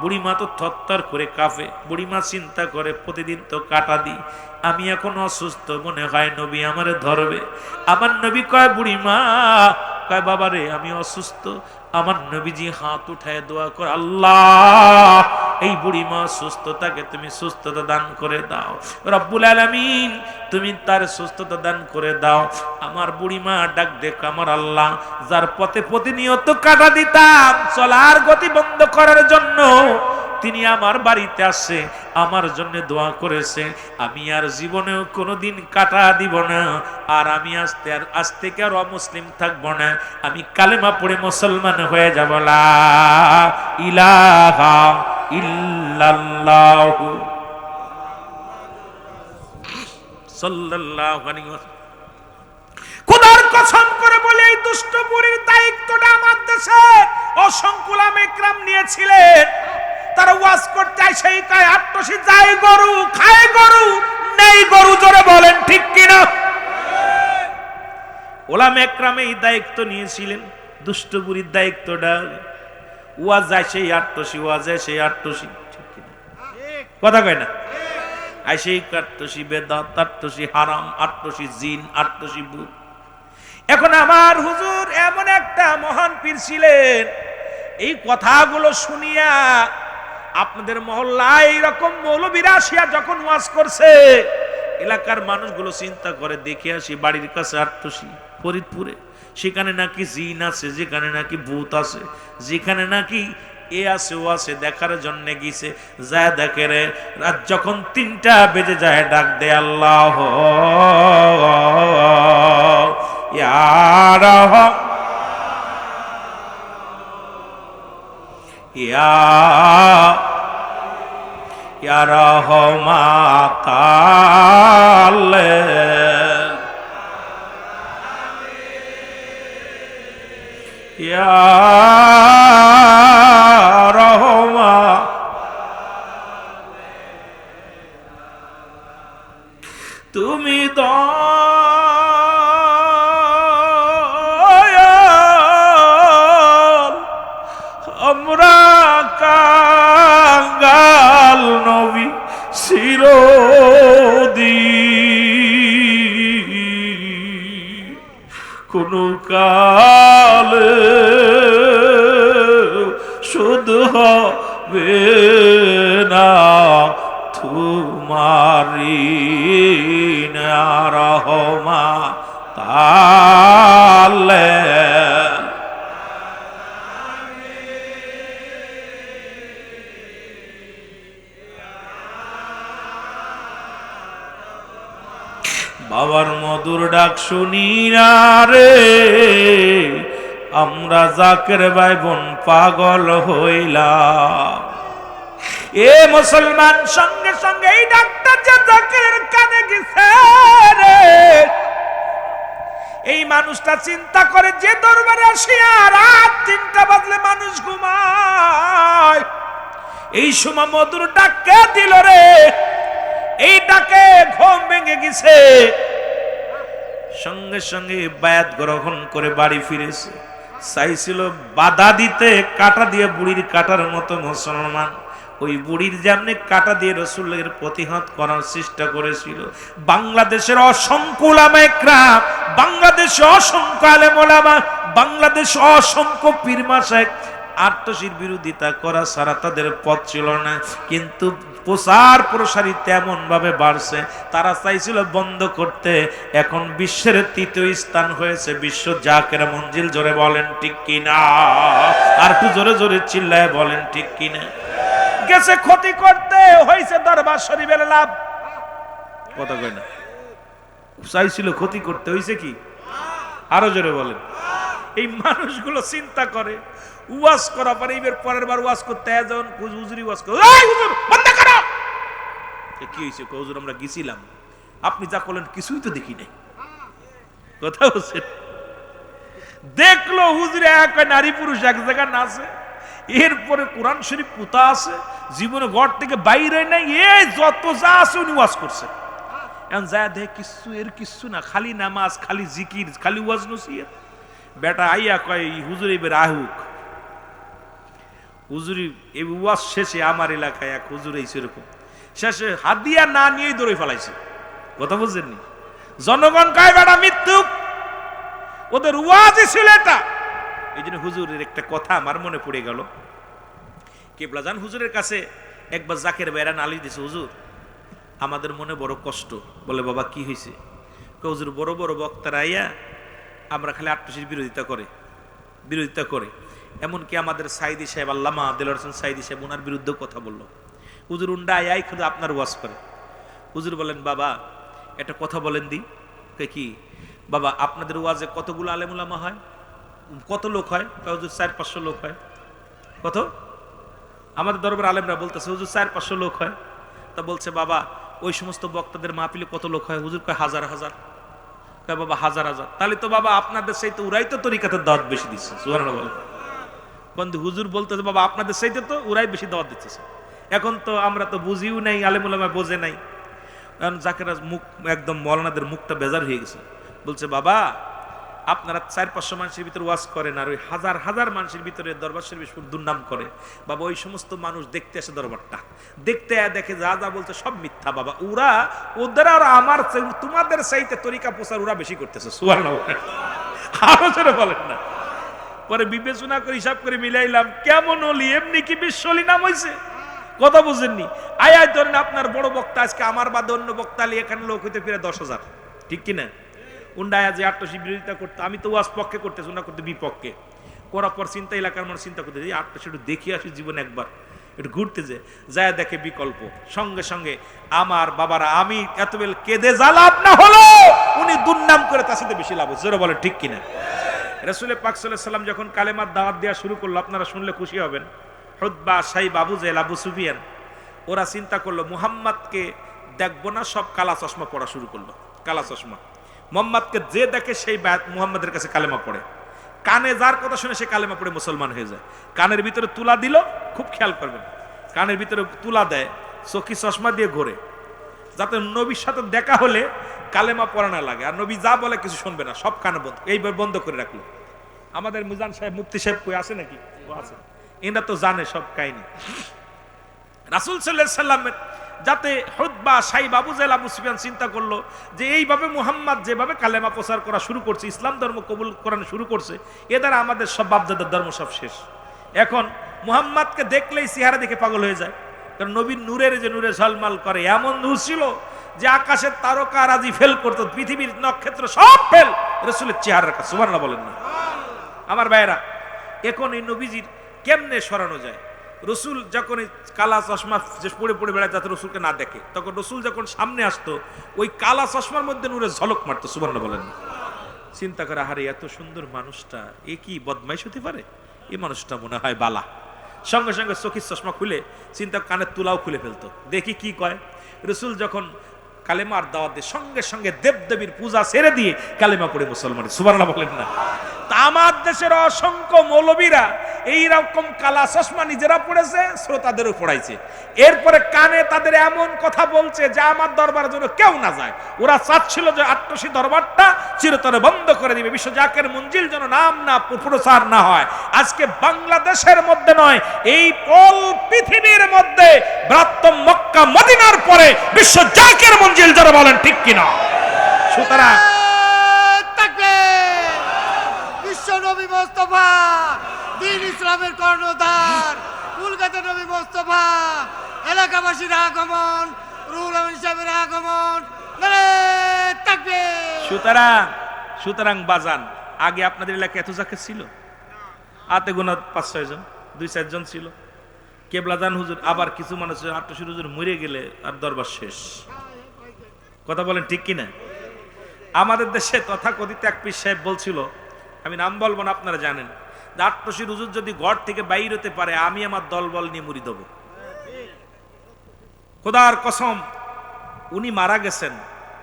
বুড়ি মা তো থরথর করে কাঁপে। বুড়ি মা চিন্তা করে প্রতিদিন তো কাটা দিই, আমি এখন অসুস্থ, মনে হয় নবী আমারে ধরবে। আমার নবী কয় বুড়ি মা, কয় বাবা রে আমি অসুস্থ। আমার নবীজি হাত উঠায় দোয়া করে, আল্লাহ এই বুড়ি মা সুস্থতাকে তুমি সুস্থতা দান করে দাও, রব্বুল আলামিন তুমি তার সুস্থতা দান করে দাও। আমার বুড়ি মা ডাক দেখ, আমার আল্লাহ যার পথে প্রতিনিয়ত কাটা দিতাম চলার গতি বন্ধ করার জন্য, তিনি আমার বাড়িতে আসে, আমার জন্য দোয়া করেছে, আমি আর জীবনেও কোনোদিন কাটা দিব না, আর আমি আজ থেকে আর অমুসলিম থাকবো না, আমি কালেমা পড়ে মুসলমান হয়ে যাব। লা ইলাহা ইল্লাল্লাহু সাল্লাল্লাহু আলাইহি ওয়াসাল্লাম। খোদার কসম করে বলে এই দুষ্ট বুড়ির দায়িত্বটা আমার দেশে অসংখ্য উলামা ইকরাম নিয়েছিলেন। তারা ওয়াজ করতে যায়, সেই কয় আট্টশি যায় গরু, খায় গরু, নেই গরু। জোরে বলেন ঠিক কিনা? উলামা ইকরাম এই দায়িত্ব নিয়েছিলেন, দুষ্ট বুড়ির দায়িত্বটা। ওয়াজ যায় সেই আট্টশি, ওয়াজ যায় সেই আট্টশি, ঠিক কিনা? কথা কয় না? আই সেই আট্টশি বেদাত, আট্টশি হারাম, আট্টশি জিন, আট্টশি ভূত। এখন আমার হুজুর এমন একটা মহান পীর ছিলেন, এই কথাগুলো শুনিয়া আপনাদের মহল্লায় এইরকম মৌলবীরা আসিয়া যখন ওয়াজ করছে, এলাকার মানুষগুলো চিন্তা করে দেখে আসি বাড়ির কাছে আট্টশি ফরিদপুরে, সেখানে নাকি জিন আছে, যেখানে নাকি ভূত আছে, যেখানে নাকি এ আছে ও আছে, দেখার জন্য গিয়েছে। যা দেখে রে রাত যখন ৩টা বেজে যায় ডাক দে আল্লাহ ইয়া রাহমান ইয়া রহমাতাল ইয়া রহমা, তুমি দয়াল, আমরা কাঙ্গাল নবী চিরদিন কোন কালে শুধু হবে না তোমারি না রহমা তালে। বাবার মধুর ডাক শুনি না রে, আমরা জাকের ভাই বোন পাগল হইলাম। এ মুসলমান, সঙ্গে সঙ্গে এই ডাক্তার যে জাকেরের কানে গেছে রে, এই মানুষটা চিন্তা করে যে দরবারে আসিয়া রাত ৩টা বাজলে মানুষ ঘুমায়, এই সময় মধুর ডাক কে দিল রে? এই ডাকে ঘুম ভেঙে গেছে, সঙ্গে সঙ্গে বায়াত গ্রহণ করে বাড়ি ফিরেছে। চাইছিল বাধা দিতে, কাটা দিয়ে বুড়ির কাটার মতো মুসলমান, ওই বুড়ির যেমনি কাটা দিয়ে রাসূলের প্রতিহত করার চেষ্টা করেছিল। বাংলাদেশের অসংখ্য উলামা ইকরাম, বাংলাদেশে অসংখ্য আলেম ওলামা বাংলাদেশ অসংখ্য পীর মাশায়েখ আট্টশির বিরোধিতা করা ছাড়া তাদের পথ ছিল না, কিন্তু প্রচার প্রসারী তেমন ভাবে বাড়ছে, তারা চাইছিল বন্ধ করতে। এখন বিশ্বের তৃতীয় স্থান হয়েছে বিশ্ব জাকের মঞ্জিল। জোরে বলেন ঠিক কিনা? আর একটু জোরে জোরে চিল্লায় বলেন ঠিক কিনা? গেছে ক্ষতি করতে, হয়েছে দরবার শরীফের লাভ। কথা কয় না, চাইছিল ক্ষতি করতে, হয়েছে কি? আরো জোরে বলেন। এই মানুষগুলো চিন্তা করে ওয়াজ করা পরে এবার পরের বার ওয়াজ করতে যখন হুজুরি ওয়াজ করে, এই হুজুর বন্ধ করো। কি হয়েছে? হুজুর আমরা গেছিলাম, আপনি যা করলেন কিছুই তো দেখি নাই। কথা বলছে, দেখলো হুজুরে এক নারী পুরুষ এক জায়গায় নাচে, এরপরে কোরআন শরীফ পুতা আছে, জীবনে ঘর থেকে বাইরে নাই, এই যত যা আছে উনি ওয়াজ করছে। এখন যা দেখে কিছু এর কিছু না, খালি নামাজ, খালি জিকির, খালি ওয়াজ নসিহত। বেটা আইয়া কয় হুজুর এবার আহুক। হুজুরি এই ওয়াজ শেষে আমার এলাকায় এক হুজুর এই সেরকম শেষে হাদিয়া না নিয়েই দৌড়ে ফেলাইছে। কথা বুঝছেননি? জনগণ কয় বেটা মৃত্যুক, ওদের ওয়াজই ছিল এটা। এই জন্য হুজুরের একটা কথা আমার মনে পড়ে গেল। কেবলাজান হুজুরের কাছে একবার জাকের বেড়া নালিশ দিছে, হুজুর আমাদের মনে বড় কষ্ট। বলে বাবা কি হয়েছে? হুজুর বড় বড় বক্তারা আইয়া আমরা খালি আট্টশির বিরোধিতা করে, এমনকি আমাদের সাইদি সাহেব আল্লামা দেলোয়ার হোসেন সাইদি সাহেব ওনার বিরুদ্ধেও কথা বললো। হুজুর উন্ডা আই শুধু আপনার ওয়াজ করে। হুজুর বলেন বাবা একটা কথা বলেন দি। কি বাবা আপনাদের ওয়াজে কতগুলো আলেমুলামা হয়, কত লোক হয়? হুজুর 400-500 লোক হয়। কত? আমাদের দরবার আলেমরা বলতেছে হুজুর 400-500 লোক হয়। তা বলছে বাবা ওই সমস্ত বক্তাদের মাহফিলে কত লোক হয়? হুজুর কয় হাজার হাজার। কয় বাবা হাজার হাজার। তাহলে তো বাবা আপনাদের সেই তো উরাই তো তরিকাতের দাওয়াত বেশি দিচ্ছে। সুবহানাল্লাহ বলেন। বন্ধু হুজুর বলতেছে বাবা আপনাদের সেইতে তো উরাই বেশি দাওয়াত দিচ্ছে। এখন তো আমরা তো বুঝিও নাই, আলেম ওলামা বোঝে নাই। কারণ জাকেরা মুখ একদম মৌলানাদের মুখটা বেজার হয়ে গেছে। বলছে বাবা আপনারা 400-500 মানুষের ভিতরে ওয়াজ করেন, আর ওই হাজার হাজার মানুষের ভিতরে দরবার শরীফ দুর্নাম করে। বাবা ওই সমস্ত মানুষ দেখতে আসে দরবারটা, দেখতে দেখে যা যা বলছে সব মিথ্যা। বাবা ওদের আর আমার তোমাদের চাইতে তরিকা প্রচার ওরা বেশি করতেছে। সুবহানাল্লাহ আরো জোরে বলেন না। পরে বিবেচনা করে হিসাব করে মিলাইলাম, কেমন হলি এমনি কি বিশ্বলি নাম হয়েছে? কথা বুঝেননি? আয় ধরেন আপনার বড় বক্তা আজকে আমার বাদে অন্য বক্তা আলী এখানে লোক হইতে ফিরে 10,000, ঠিক কিনা? উন্ডায়া যে আট্টশি বিরোধিতা করতে, আমি তো ওয়াজ পক্ষে করতেছি, ওনা করতে বিপক্ষে করার পর চিন্তা এলাকার মানুষ চিন্তা করতে এই আট্টশি একটু দেখি আসি জীবনে একবার, একটু ঘুরতে যায় দেখে বিকল্প। সঙ্গে সঙ্গে আমার বাবারা আমি এত বেল কেঁদে যা লাভ না হলো উনি দুর্নাম করে তার সাথে বেশি লাভ হচ্ছে। জোরে বলে ঠিক কিনা? রাসূল পাক সাল্লাল্লাহু আলাইহি সাল্লাম যখন কালেমার দাওয়াত দেওয়া শুরু করলো, আপনারা শুনলে খুশি হবেন, উতবা, সাইব, আবু জেহেল, আবু সুফিয়ান ওরা চিন্তা করলো মুহাম্মদকে দেখবো না, সব কালা চশমা পড়া শুরু করলো। কালা চশমা, মুহাম্মদকে যে দেখে সেই মুহাম্মদের কাছে কালেমা পড়ে। কানে যার কথা শুনে সে কালেমা পড়ে মুসলমান হয়ে যায়। কানের ভিতরে তুলা দিল, খুব খেয়াল করবেন, কানের ভিতরে তুলা দেয়, চোখি চশমা দিয়ে ঘোরে, যাতে নবীর সাথে দেখা হলে কালেমা পড়া না লাগে, আর নবী যা বলে কিছু শুনবে না, সব কানে বন্ধ। এইবার বন্ধ করে রাখলো। আমাদের মুজান সাহেব, মুফতি সাহেব কই আছে নাকি? আছে, এরা তো জানে সব কাহিনী। রাসূল সাল্লাল্লাহু আলাইহি সাল্লামের যাতে উতবা, সাইব, আবু জেহেল, আবু সুফিয়ান চিন্তা করলো যে এইভাবে মুহাম্মদ যেভাবে কালেমা প্রচার করা শুরু করছে, ইসলাম ধর্ম কবুল করানো শুরু করছে, এ দ্বারা আমাদের সব বাপদাদার ধর্ম সব শেষ। এখন মুহাম্মদকে দেখলেই চেহারা দেখে পাগল হয়ে যায়। কারণ নবীর নূরের যে নূরে ঝলমল করে, এমন নূর ছিল যে আকাশের তারকা রাজি ফেল করতো, পৃথিবীর নক্ষত্র সব ফেল রাসূলের চেহারার কাছে। সুবহানাল্লাহ বলেন না? আমার ভাইয়েরা, এখন এই নবীজির কেমনে সরানো যায়? রসুল যখন কালা চশমা পড়ে পড়ে বেড়ায় যাতে রসুলকে না দেখে, তখন রসুল যখন সামনে আসতো ওই কালা চশমার মধ্যে নূরে ঝলক মারতো। সুবহানাল্লাহ বলেন না? চিন্তা করে, আরে এত সুন্দর মানুষটা এ কি বদমাইশ হতে পারে? এই মানুষটা মনে হয় বালা। সঙ্গে সঙ্গে চোখের চশমা খুলে চিন্তা, কানের তুলাও খুলে ফেলতো, দেখি কি কয়। রসুল যখন কালেমার দাওয়াত দিয়ে সঙ্গে সঙ্গে দেবদেবীর পূজা ছেড়ে দিয়ে কালেমা পড়ে মুসলমান। সুবহানাল্লাহ বলেন না? তা আমার দেশের অসংখ্য মৌলবীরা এইরকম কালা চশমা নিজেরা পড়েছে, শ্রোতাদেরও পড়াইছে। এরপরে কানে তাদের এমন কথা বলছে যে আমার দরবারের জন্য কেউ না যায়। ওরা চাচ্ছিল যে আট্টশি দরবারটা চিরতরে বন্ধ করে দিবে, বিশ্ব জাকের মঞ্জিল যেন নাম না প্রচার না হয়। আজকে বাংলাদেশের মধ্যে নয়, এই পল পৃথিবীর মধ্যে বৃহত্তম মক্কা মদিনার পরে বিশ্ব জাকের মঞ্জিল যারা বলেন ঠিক কিনা? সুতরাং বিশ্ব নবী মোস্তফা, দিন ইসলামের কর্ণধার, কলকাতা নবী মোস্তফা, এলাকাবাসীর আগমন, রুহুল আমিন সাহেবের আগমন, নারে তাকবীর। সুতরাং বাজান, আগে আপনাদের এলাকায় এত জাকের ছিল? হাতে গোনা 5-6 জন, 2-4 জন ছিল। কেবলাদান হুজুর, আবার কিছু মানুষ আটশো হুজুর মরে গেলে আর দরবার শেষ। কথা বলেন ঠিক কিনা? আমাদের দেশে তথাকথিত এক পীর সাহেব বলছিল, আমি নাম বলবো না, আপনারা জানেন, যে আটশো হুজুর যদি ঘর থেকে বাইর হতে পারে, আমি আমার দলবল নিয়ে মুড়ি দেবো। খোদার কসম, উনি মারা গেছেন,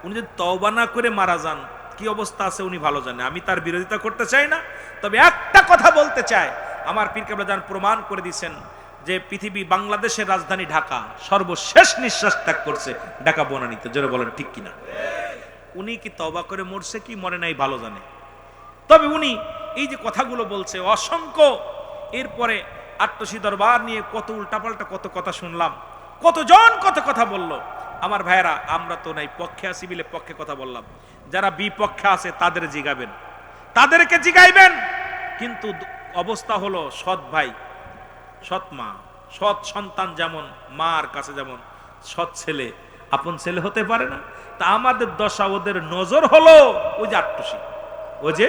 উনি যদি তওবা না করে মারা যান, কি অবস্থা আছে উনি ভালো জানে। আমি তার বিরোধিতা করতে চাই না, তবে একটা কথা বলতে চাই, আমার পীর কেবলাদান প্রমাণ করে দিয়েছেন যে পৃথিবী, বাংলাদেশের রাজধানী ঢাকা সর্বশেষ নিঃশ্বাস ত্যাগ করছে ঢাকা বনানীতে। জোরে বলেন ঠিক কিনা? উনি কি তওবা করে মরছে কি মরে নাই ভালো জানে। তবে উনি এই যে কথাগুলো বলছে অসংখ্য, এরপরে আট্টসি দরবার নিয়ে কত উল্টাপাল্টা কত কথা শুনলাম, কতজন কত কথা বলল। আমার ভাইয়েরা, আমরা তো নাই পক্ষে আসি বিলে পক্ষে কথা বললাম, যারা বিপক্ষে আছে তাদের জিগাবেন, তাদেরকে জিগাইবেন। কিন্তু অবস্থা হলো, সৎ ভাই, সৎ মা, সৎ সন্তান যেমন মার কাছে যেমন সৎ ছেলে আপন ছেলে হতে পারে না, তা আমাদের দশা, ওদের নজর হলো ওই যে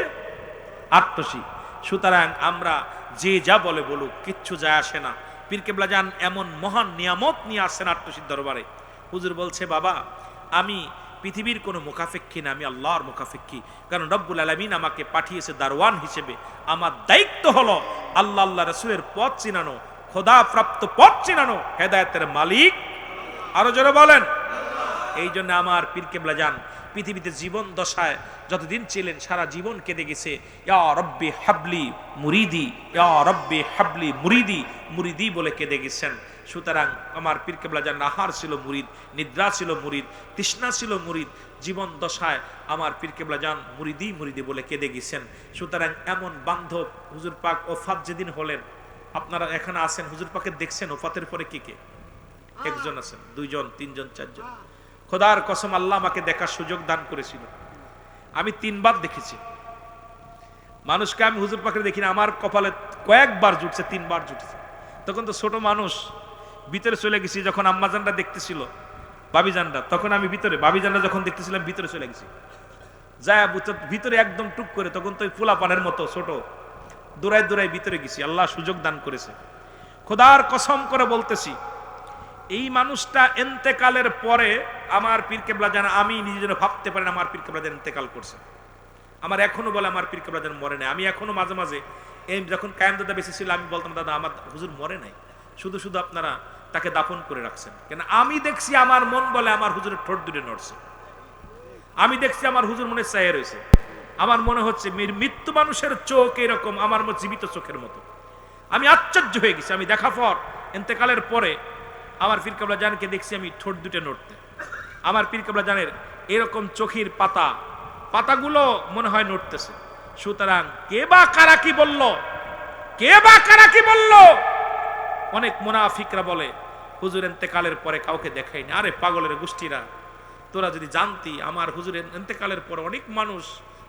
আট্টসি। সুতরাং আমরা যে যা বলে বলুক, কিচ্ছু যায় আসে না। পীর কেবলা যান এমন মহান নিয়ামত নিয়ে আসছেন আট্টসির দরবারে। হুজুর বলছে, বাবা আমি পৃথিবীর কোনো মুখাফেক্ষী না, আমি আল্লাহর মুখাফেক্ষী। কারণ রব্বুল আলামিন আমাকে পাঠিয়েছে দারওয়ান হিসেবে। আমার দায়িত্ব হলো আল্লাহ রাসূলের পথ চিনানো, খোদা প্রাপ্ত পথ চিনানো, হেদায়েতের মালিক আরো জোরে বলেন। এই জন্য আমার পীর কেবলা যান পৃথিবীতে জীবন দশায় যতদিন ছিলেন, সারা জীবন কেঁদে গেছে, ইয়া রব্বি হাবলি মুরিদি, ইয়া রব্বি হাবলি মুরিদি, মুরিদি বলে কেঁদে গেছেন। সুতরাং আমার পীর কেবলা যান আহার ছিল মুরিদ, নিদ্রা ছিল মুরিদ, তৃষ্ণা ছিল মুরিদ। জীবন দশায় আমার পীর কেবলা যান মুরিদি বলে কেঁদে গেছেন। সুতরাং এমন বান্ধব, হুজুর পাক ওফাত যেদিন হলেন, আপনারা এখানে আছেন, হুজুর পাকে দেখছেন ওফাতের পরে কে? একজন আছেন, 2 জন, 3 জন, 4 জন। খোদার কসম, আল্লাহ আমাকে দেখার সুযোগ দান করেছিল। আমি 3 বার দেখেছি মানুষকে। আমি হুজুর পাকে দেখি না, আমার কপালে কয়েকবার জুটছে, 3 বার জুটেছে। তখন তো ছোট মানুষ, ভিতরে চলে গেছি। যখন আম্মাজানরা দেখতেছিল, বাবিজানরা, তখন আমি ভিতরে, বাবিজানরা যখন দেখতেছিলাম ভিতরে চলে গেছি। যায় ভিতরে একদম টুক করে, তখন তো ওই পোলা পানের মতো ছোট, দৌড়ায় ভিতরে গেছি। আল্লাহ সুযোগ দান করেছে। খোদার কসম করে বলতেছি, এই মানুষটা ইন্তেকালের পরে আমার পীর কেবলা জান, আমি নিজে যেন ভাবতে পারেন আমার পীর কেবলা জান ইন্তেকাল করছে। আমার এখনো বলে আমার পীর কেবলা জান মরে নাই। আমি এখনো মাঝে মাঝে, এই যখন কায়েম দাদা বেঁচে ছিল, আমি বলতাম, দাদা আমার হুজুর মরে নাই, শুধু আপনারা তাকে দাফন করে রাখছেন কেন? আমি দেখছি আমার মন বলে আমার হুজুরের ঠোঁট দুটো নড়ছে। আমি দেখছি আমার হুজুর মনে চায়ে রয়েছে। আমার মনে হচ্ছে মৃত্যু মানুষের চোখ এরকম, আমার জীবিত চোখের মতো। আমি আশ্চর্য হয়ে গেছি। আমি দেখা পর, ইন্তেকালের পরে আমার পীর কেবলা জানকে দেখছি আমি ঠোঁট দুটো নড়তে। আমার পীর কেবলা জানের এরকম চোখের পাতাগুলো মনে হয় নড়তেছে। সুতরাং কে বা কারা কি বলল? অনেক মুনাফিকরা বলে হুজুর ইন্তেকালের পরে কাউকে দেখায়নি। আরে পাগলের গোষ্ঠীরা, তোরা যদি জানতি আমার হুজুরের ইন্তেকালের পরে অনেক মানুষ,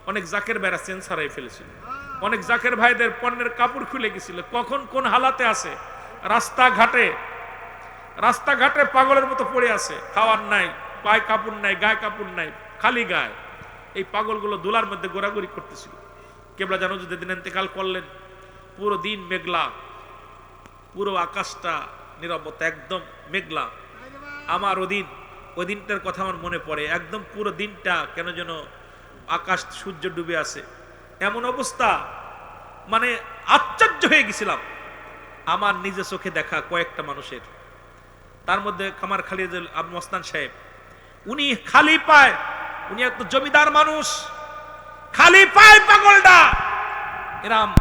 অনেক জাকের ভাইরা সেন্সার হয়ে ফেলেছিল। অনেক জাকের ভাইদের পণ্যের কাপড় খুলে গেছিল, কখন কোন হালাতে আছে। রাস্তাঘাটে পাগলের মতো পড়ে আছে, খাওয়ার নাই, পায়ে কাপড় নাই, গায়ে কাপড় নাই, খালি গায়ে। এই পাগলগুলো দোলার মধ্যে ঘোরাঘুরি করতেছিল। কেবলা জানো যদি দিন ইন্তেকাল করলেন, পুরো দিন মেঘলা, পুরো আকাশটা নীরবতা, একদম মেঘলা। আমার ওই দিনটার কথা আমার মনে পড়ে। একদম পুরো দিনটা কেন যেন আকাশ, সূর্য ডুবে আছে, এমন অবস্থা। মানে আশ্চর্য হয়ে গেছিলাম। আমার নিজে চোখে দেখা কয়েকটা মানুষের, তার মধ্যে খামার খালি আবু মস্তান সাহেব, উনি খালি পায়, উনি একটা জমিদার মানুষ, খালি পায় পাগলটা। এরম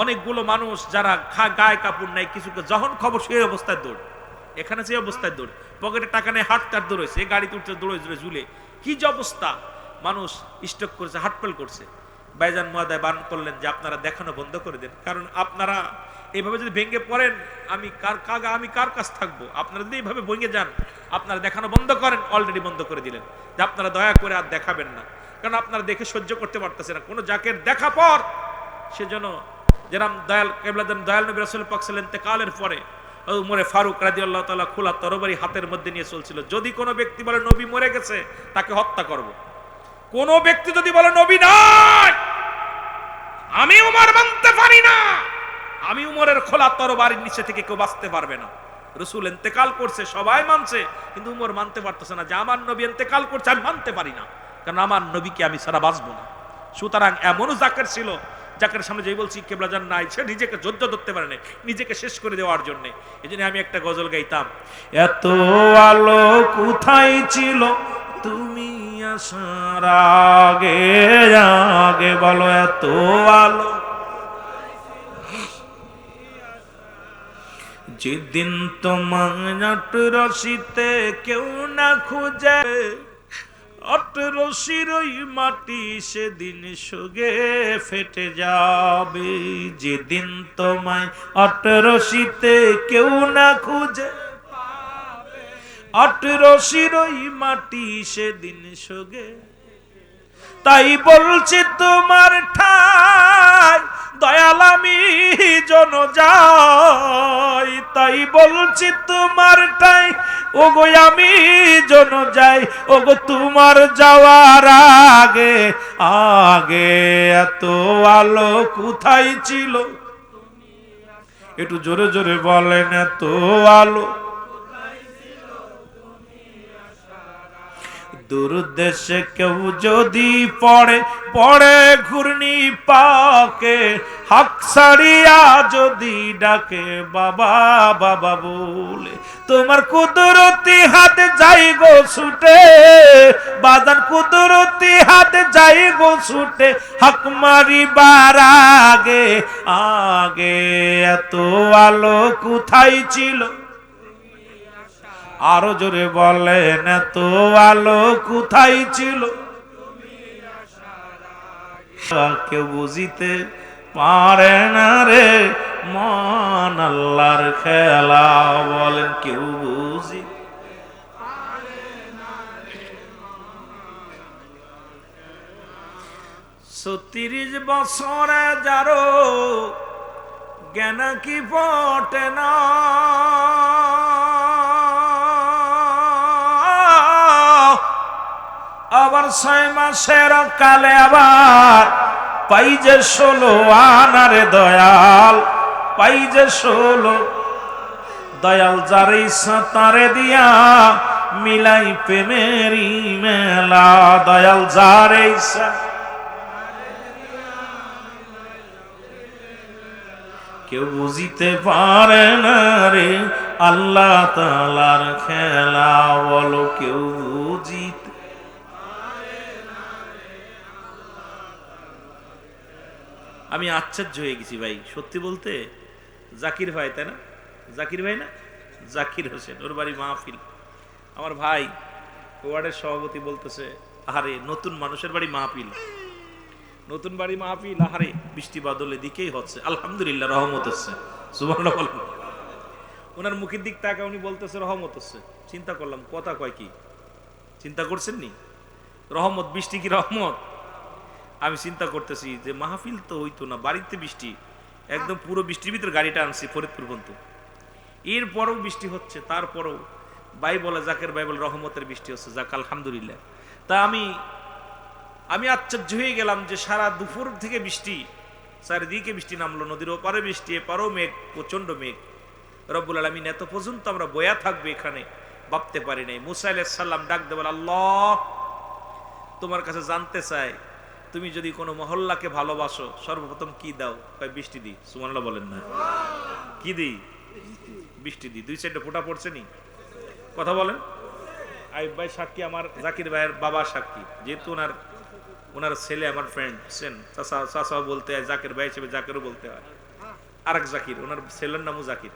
অনেকগুলো মানুষ যারা গায়ে কাপড় নাই, কিছু যখন খবর সেই অবস্থায় দৌড়, এখানে সেই অবস্থায় দৌড়, পকেটে টাকা নেই, হাঁটতে দৌড়েছে, গাড়িতে উঠতে দৌড়ে ঝুলে, কি যে অবস্থা। মানুষ স্ট্রোক করেছে, হার্টফেল করছে। ভাইজান মহোদয় বারণ করলেন যে আপনারা দেখানো বন্ধ করে দেন, কারণ আপনারা এইভাবে যদি ভেঙে পড়েন, আমি কার কাছ থাকবো? আপনারা যদি এইভাবে ভেঙে যান, আপনারা দেখানো বন্ধ করেন। অলরেডি বন্ধ করে দিলেন যে আপনারা দয়া করে আর দেখাবেন না, কারণ আপনারা দেখে সহ্য করতে পারতেছে না। কোনো জাকের দেখা পর সেজন্য যেরকম দয়াল কেবলাদান দয়াল নবী রাসূল পাক সাল্লাল্লাহু আলাইহি ইন্তেকালের পরে উমরে ফারুক রাদিয়াল্লাহু তাআলা খোলা তরবারি হাতের মধ্যে নিয়ে চলছিল, যদি কোনো ব্যক্তি বলে নবী মরে গেছে তাকে হত্যা করব। কোন ব্যক্তি যদি বলে নবী নাই, আমি উমর মানতে পারি না, আমি উমরের খোলা তরবারির নিচে থেকে কেউ বাঁচতে পারবে না। রাসূল ইন্তেকাল করছে, সবাই মানছে, কিন্তু উমর মানতে পারতেছে না যে আমার নবী ইন্তেকাল করছে, আমি মানতে পারি না, কারণ আমার নবীকে আমি ছাড়া বাঁচবো না। সুতরাং এমনও জাকের ছিল, যাকের সামনে যেই বলছি কেবলাজান নাই, সে নিজেকে ধৈর্য ধরতে পারে না, নিজেকে শেষ করে দেওয়ার জন্য। এই জন্য আমি একটা গজল গাইতাম, এত আলো কোথায় ছিল তুমি আসার আগে, আগে বলো এত আলো, যেদিন তোমার রশিতে কেউ না খুঁজে, রশির ওই মাটি সেদিন সুগে ফেটে যাবে, যেদিন তোমায় রশিতে কেউ না খুঁজে, রশির ওই মাটি সেদিন সুগে। তাই বলছি তোমার ঠাই দয়াল আমি জন যাই, তাই বলছি তোমার ঠাই ওগো আমি জন যাই, ওগো তোমার যাওয়ার আগে, আগে এত আলো কোথায় ছিল, একটু জোরে জোরে বলেন এত আলো। দূর দেশে কেউ যদি পড়ে পড়ে ঘূর্ণি পাকে, হক ছাড়িয়া যদি ডাকে বাবা বাবা বলে, তোমার কুদরতি হাত যাই গো ছুটে, বাজান কুদরতি হাত যাই গো ছুটে, হক মারিবার আগে, আগে এত আলো কোথায় ছিল, আরো জোরে বলেন এত আলো কোথায় ছিল, কেউ বুঝিতে পারে না রে মন আল্লাহর খেলা, বলেন কেউ বুঝি। ৩৬ বছরে যারো জ্ঞান কি পটে না, আবার ৬ মাসের কালে আবার পাই যে ১৬ আনারে দয়াল, পাই যে ১৬ দয়াল যার ইচ্ছা তারে দিয়া মিলাই প্রেমেরই মেলা, দয়াল যার ইচ্ছা কেউ বুঝিতে পারে না রে আল্লাহ তাআলার খেলা, বলো কেউ বুঝিতে। আমি আশ্চর্য হয়ে গেছি ভাই, সত্যি বলতে। জাকির ভাই, তাই না? জাকির ভাই না, জাকির হোসেন, ওর বাড়ি মাহফিল। আমার ভাই ওয়ার্ডের সভাপতি বলতেছে, আরে নতুন মানুষের বাড়ি মাহফিল, নতুন বাড়ি মাহফিল, আহারে বৃষ্টি বাদলের দিকেই হচ্ছে, আলহামদুলিল্লাহ রহমত হচ্ছে, সুবহানাল্লাহ বলেন। ওনার মুখের দিক তাকা উনি বলতেছে রহমত হচ্ছে। চিন্তা করলাম কথা কয় কি, চিন্তা করছেন নি? রহমত, বৃষ্টি কি রহমত? আমি চিন্তা করতেছি যে মাহফিল তো হইতো না, বাড়িতে বৃষ্টি, একদম পুরো বৃষ্টির ভিতরে গাড়িটা আনছি ফরিদপুর পর্যন্ত, এরপরও বৃষ্টি হচ্ছে, তারপরও ভাই বলে, জাকের ভাই বলে রহমতের বৃষ্টি হচ্ছে, যাক আলহামদুলিল্লাহ। তা আমি আশ্চর্য হয়ে গেলাম যে সারা দুপুর থেকে বৃষ্টি, চারিদিকে বৃষ্টি নামলো, নদীর ওপারে বৃষ্টি, এপারেও মেঘ, প্রচন্ড মেঘ। রব্বুল আলামিন এত পর্যন্ত আমরা বয়া থাকবে এখানে ভাবতে পারি নাই। মুসা আলাইহিস সালাম ডাক দেব, আল্লাহ তোমার কাছে জানতে চাই, তুমি যদি কোনো মহল্লাকে ভালোবাসো সর্বপ্রথম কি দাও? কয় বৃষ্টি দিই। সুবহানাল্লাহ বলেন না, কি দিই? বৃষ্টি দিই। ২-৪টা ফোঁটা পড়ছে নি? কথা বলেন। আইব ভাই সাক্ষী, আমার জাকির ভাইয়ের বাবা সাক্ষী, যেহেতু ওনার ছেলে আমার ফ্রেন্ড, চাচা বলতে হয়, জাকির ভাই হিসেবে জাকিরও বলতে হয়, আরেক জাকির, ওনার ছেলের নামও জাকির।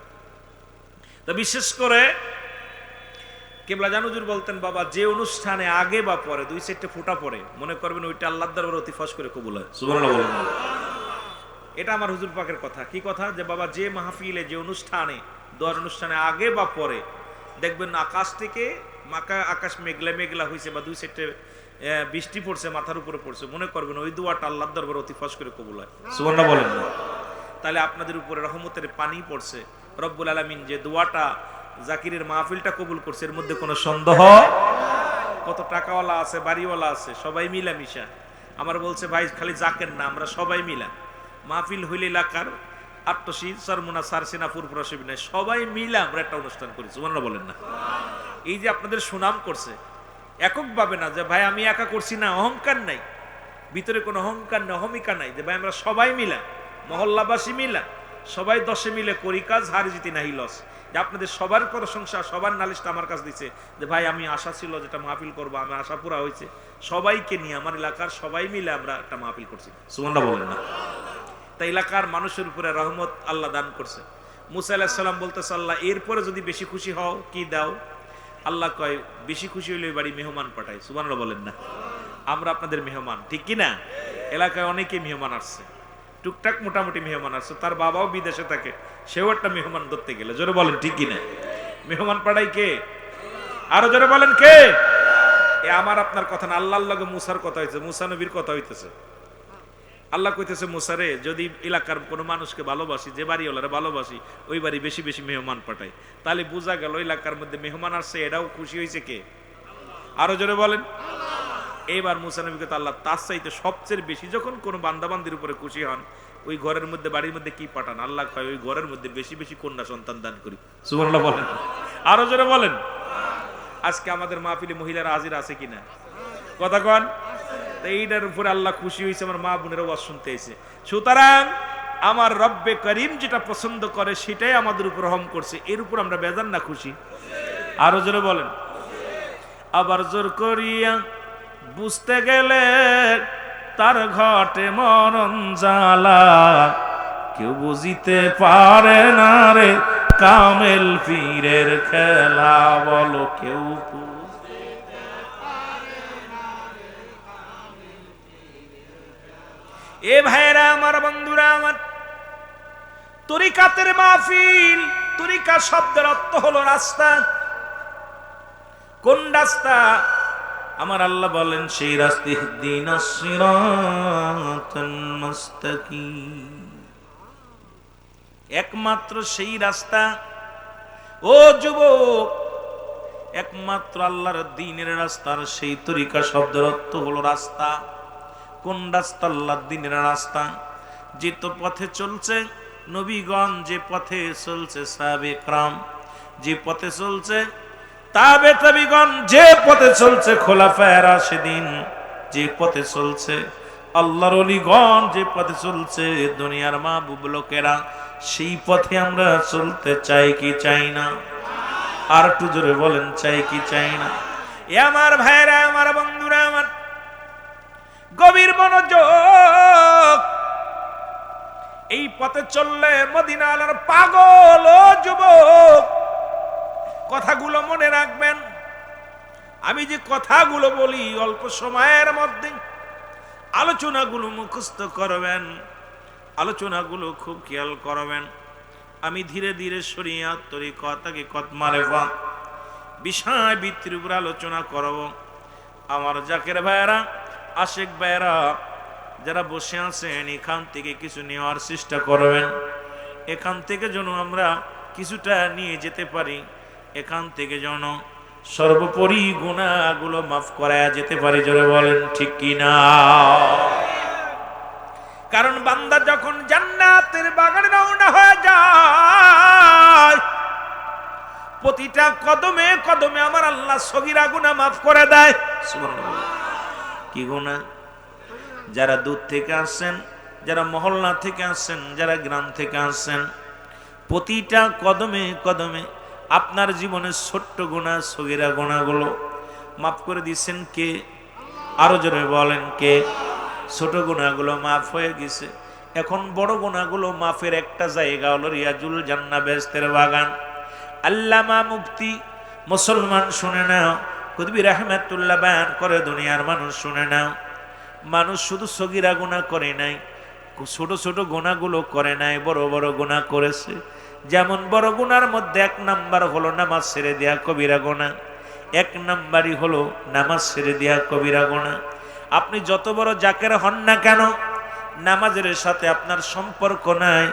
তা বিশেষ করে কেবলা জানুজুর বলতেন, বাবা যে অনুষ্ঠানে আগে বা পরে ২-৪টা ফোঁটা পড়ে, মনে করবেন ওইটা আল্লাহর দরবারে অতি ফস করে কবুল হয়। সুবহানাল্লাহ বলেন। এটা আমার হুজুর পাকের কথা। কি কথা? যে বাবা যে মাহফিলে, যে অনুষ্ঠানে, দোয়ার অনুষ্ঠানে আগে বা পরে দেখবেন আকাশ থেকে আকাশ মেঘলা মেঘলা হয়েছে বা ২-৪টে বৃষ্টি পড়ছে, মাথার উপরে পড়ছে, মনে করবেন ওই দোয়াটা আল্লাহর দরবারে অতি ফস করে কবুল হয়। সুবহানাল্লাহ বলেন। তাহলে আপনাদের উপরে রহমতের পানি পড়ছে। রব্বুল আলামিন যে দোয়াটা জাকিরের মাহফিলটা কবুল করছে, এর মধ্যে কোনো সন্দেহ। কত টাকাওয়ালা আছে, বাড়িওয়ালা আছে, সবাই মিলামিশা। আমার বলছে ভাই খালি জাকের না, আমরা সবাই মিলা মাহফিল হইলে এলাকার আট্টসি সরমুনা সারসিনা ফুরফুরা শিবিনা সবাই মিলে আমরা একটা অনুষ্ঠান করি। সুবহানাল্লাহ বলেন না? এই যে আপনাদের সুনাম করছে এককভাবে না, যে ভাই আমি একা করছি না, অহংকার নাই ভিতরে, কোনো অহংকার না, অহমিকা নাই, যে ভাই আমরা সবাই মিলা মহল্লাবাসী মিলা সবাই 10 মিলে করি কাজ, হার জিতি নাহি লস। যে আপনাদের সবার প্রশংসা, সবার নালিশটা আমার কাছে দিচ্ছে যে ভাই আমি আশা ছিল যেটা মাহফিল করবো, আমার আশা পুরা হয়েছে। সবাইকে নিয়ে আমার এলাকার সবাই মিলে আমরা একটা মাহফিল করছি। সুবহানাল্লাহ বলেন না? তাই এলাকার মানুষের উপরে রহমত আল্লাহ দান করছে। মুসা আলাইহিস সালাম বলতেছে আল্লাহ এরপরে যদি বেশি খুশি হও কি দাও? আল্লাহ কয় বেশি খুশি হইলে ওই বাড়ি মেহমান পাঠাই। সুবহানাল্লাহ বলেন না? আমরা আপনাদের মেহমান, ঠিক কি না? এলাকায় অনেকে মেহমান আসছে, টুকটাক মোটামুটি মেহমান আসছে, তার বাবাও বিদেশে থাকে, সেও একটা মেহমান ধরতে গেলে। জোরে বলেন ঠিক কি না? মেহমান পাঠাই কে? আরো জোরে বলেন কে? এ আমার আপনার কথা না, আল্লাহর লগে মুসার কথা হইছে, মুসা নবীর কথা হইতেছে। আল্লাহ কইতেছে মুসারে যদি এলাকার কোনো মানুষকে ভালোবাসি, যে বাড়িওয়ালারে ভালোবাসি, ওই বাড়ি বেশি বেশি মেহমান পাঠাই। তাহলে বোঝা গেল এলাকার মধ্যে মেহমান আসছে, এটাও খুশি হয়েছে কে? আরো জোরে বলেন। এইবার মুসা নবীকে তো আল্লাহ তার চাইতে সবচেয়ে বেশি যখন কোনো বান্দাবান্দির উপরে খুশি হন, ওই ঘরের মধ্যে বাড়ির মধ্যে কি পাঠান? আল্লাহ কয় ওই ঘরের মধ্যে বেশি বেশি কন্যা সন্তান দান করি। সুবহানাল্লাহ বলেন। আরো জোরে বলেন। আজকে আমাদের মাহফিলে মহিলারা হাজির আছে কিনা? কথা কন। এইটার উপরে আল্লাহ খুশি হয়েছে, আমার মা বোনেরা ওয়াজ শুনতে এসে। সুতরাং আমার রব্বে করিম যেটা পছন্দ করে সেটাই আমাদের উপর রহম করছে, এর উপর আমরা বেজার না খুশি? আরো জোরে বলেন। আবার জোর করিয়া বুঝতে গেলে তার ঘটে মরণ জ্বালা, কেউ বুঝিতে পারে না রে কামেল পীরের খেলা। বলো কেউ এ ভাইরা আমার, বন্ধুরা আমার, তরিকাতের মাহফিল, তরিকা শব্দের অর্থ হলো রাস্তা। কোন রাস্তা? আমার আল্লাহ বলেন সেই রাস্তা ইহদিনাস সিরাতাল মুস্তাকিম, একমাত্র সেই রাস্তা। ও যুবক, একমাত্র আল্লাহর দ্বীনের রাস্তার সেই তরিকা শব্দের অর্থ হলো রাস্তা। কোন রাস্তা? আল্লাহর দ্বীনের রাস্তা। যে তো পথে চলছে নবীগণ, যে পথে চলছে সাহাবে کرام, যে পথে চলছে তাবে তাবিগণ, যে পথে চলছে খোলাফায়ে রাশিদিন, যে পথে চলছে আল্লাহর ওলিগণ, যে পথে চলছে দুনিয়ার মাহবুব লোকেরা, সেই পথে আমরা চলতে চাই কি চাই না? আর একটু জোরে বলেন, চাই কি চাই না? এ আমার ভাইরা, আমার বন্ধুরা আমার, গভীর মনোযোগ। এই পথে চললে মদিনার পাগল ও যুবক, কথাগুলো মনে রাখবেন। আমি যে কথাগুলো বলি অল্প সময়ের মধ্যে আলোচনাগুলো মুখস্থ করবেন, আলোচনাগুলো খুব খেয়াল করবেন। আমি ধীরে ধীরে শরিয়াত তরিকত হাকিকত মারিফাত বিষয় ভিত্তির উপর আলোচনা করব। আমার জাকের ভাইরা, আশেক ভাইরা যারা বসে আছেন, এখান থেকে কিছু নেওয়ার চেষ্টা করবেন। এখান থেকে যেন আমরা কিছুটা নিয়ে যেতে পারি, এখান থেকে যেন সর্বোপরি গুনাহগুলো মাফ করা যেতে পারে। জোরে বলেন ঠিক কিনা? কারণ বান্দা যখন জান্নাতের বাগানে রওনা হয়ে যায়, প্রতিটা কদমে কদমে আমার আল্লাহ সগীরা গুনাহ মাফ করে দেয়। সুবহানাল্লাহ। কি গুনাহ? যারা দূর থেকে আসেন, যারা মহল্লা থেকে আসেন, যারা গ্রাম থেকে আসেন, প্রতিটা কদমে কদমে আপনার জীবনের ছোট্ট গুনাহ, সগীরা গুনাহগুলো মাফ করে দিয়েছেন কে? আরো জোরে বলেন কে? ছোট গুনাহগুলো মাফ হয়ে গেছে। এখন বড় গুনাহগুলো মাফের একটা জায়গা হলো রিয়াজুল জান্নাহ, বেহেশতের বাগান। আল্লামা মুফতি মুসলমান শুনে নাও, কুতুবী রাহমাতুল্লাহ বয়ান করে, দুনিয়ার মানুষ শুনে নাও, মানুষ শুধু সগীরা গুনাহ করে নাই, ছোট ছোট গুনাহগুলো করে নাই, বড় বড় গুনাহ করেছে। যেমন বড় গুনার মধ্যে 1 নাম্বার হলো নামাজ ছেড়ে দেয়া কবিরা গুনাহ। 1 নাম্বারই হলো নামাজ ছেড়ে দেয়া কবিরা গুনাহ। আপনি যত বড় জাকের হন না কেন, নামাজের সাথে আপনার সম্পর্ক নাই,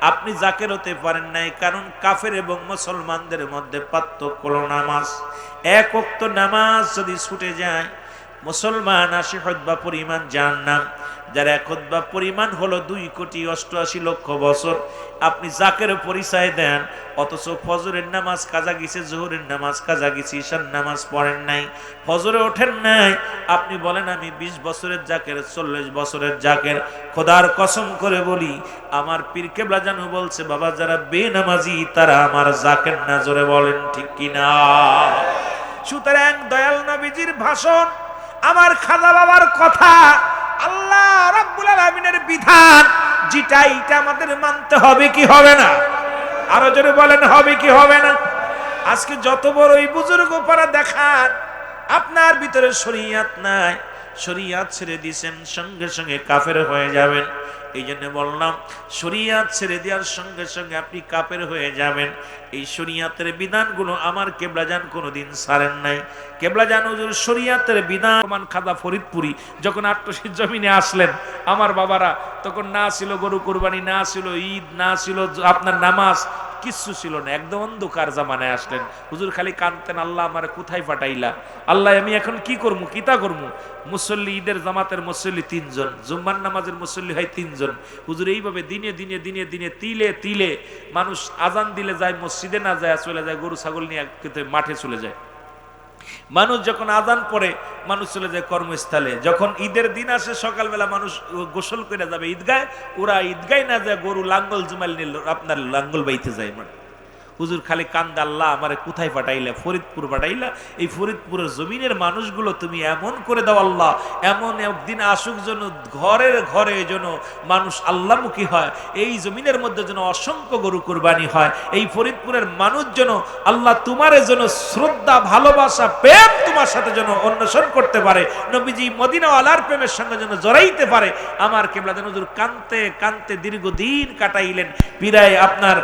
আপনি জাকের হতে পারেন নাই, কারণ কাফের এবং মুসলমানদের মধ্যে পার্থক্য হলো নামাজ। এক ওয়াক্ত নামাজ যদি ছুটে যায়, মুসলমান ৮০ হুতবা পরিমাণ জাহান্নাম, যার এক হুতবা পরিমাণ হলো ২,৮৮,০০,০০০ বছর। আপনি জাকের পরিচয় দেন, অথচ ফজরের নামাজ কাজা গেছে, জোহরের নামাজ কাজা গেছে, ঈশার নামাজ পড়েন নাই, ফজরে ওঠেন নাই। আপনি বলেন আমি ২০ বছরের জাকের, ৪০ বছরের জাকের। খোদার কসম করে বলি, আমার পীর কেবলা জানু বলছে, বাবা যারা বেনামাজি তারা আমার জাকের না। জোরে বলেন ঠিক কিনা? সুতরাং দয়াল নবীজির ভাষণ, আমার খাজা বাবার কথা, আল্লাহ রাব্বুল আলামিনের বিধান, যেটা এটা আমাদের মানতে হবে কি হবে না? আরো জোরে বলেন হবে কি হবে না? আজকে যত বড়ই বুজুর্গ পারা দেখান, আপনার ভিতরে শরীয়ত নাই, শরীয়ত ছেড়ে দিয়েছেন, সঙ্গে সঙ্গে কাফের হয়ে যাবেন। এই জন্য বললাম, শরীয়ত ছেড়ে দেওয়ার সঙ্গে সঙ্গে আপনি কাফের হয়ে যাবেন। এই শরীয়তের বিধানগুলো আমার কেবলাজান কোনোদিন ছাড়েন নাই। কেবলাজান হুজুর শরীয়তের বিধান, খাজা ফরিদপুরি যখন আট্টশির জমিনে আসলেন, আমার বাবারা তখন না ছিল গরু কুরবানি, না ছিল ঈদ, না ছিল আপনার নামাজ, কিচ্ছু ছিল না, একদম অন্ধকার জামানায় আসলেন। হুজুর খালি কাঁদতেন, আল্লাহ আমারে কোথায় পাঠাইলা, আল্লাহ আমি এখন কি করবো, কিতা করবো। মুসল্লি, ঈদের জামাতের মুসল্লি ৩ জন, জুম্মার নামাজের মুসল্লি হয় ৩ জন। হুজুর এইভাবে দিনে দিনে দিনে দিনে তিলে তিলে মানুষ আজান দিলে যায়, মসজিদে না যায়, চলে যায় গরু ছাগল নিয়ে মাঠে চলে যায়। মানুষ যখন আজান পড়ে মানুষ চলে যায় কর্মস্থলে। যখন ঈদের দিন আসে সকালবেলা মানুষ গোসল করে যাবে ঈদগায়, ওরা ঈদগায় না যায়, গরু লাঙ্গল জুমাইল নিল, আপনার লাঙ্গল বাইতে যায়। মানে হুজুর খালি কান্দা, আল্লাহ আমারে কোথায় পাঠাইলা, ফরিদপুর পাঠাইলা। এই ফরিদপুরের জমিনের মানুষগুলো তুমি এমন করে দাও আল্লাহ, এমন একদিন আসুক যেন ঘরের ঘরে যেন মানুষ আল্লাহমুখী হয়, এই জমিনের মধ্যে যেন অসংখ্য গরু কুরবানি হয়। এই ফরিদপুরের মানুষ যেন আল্লাহ তোমারে যেন শ্রদ্ধা, ভালোবাসা, প্রেম তোমার সাথে যেন অন্বেষণ করতে পারে, নবীজি মদিনাওয়ালার প্রেমের সঙ্গে যেন জড়াইতে পারে। আমার কেবলাদান হুজুর কানতে কানতে দীর্ঘদিন কাটাইলেন, প্রায় আপনার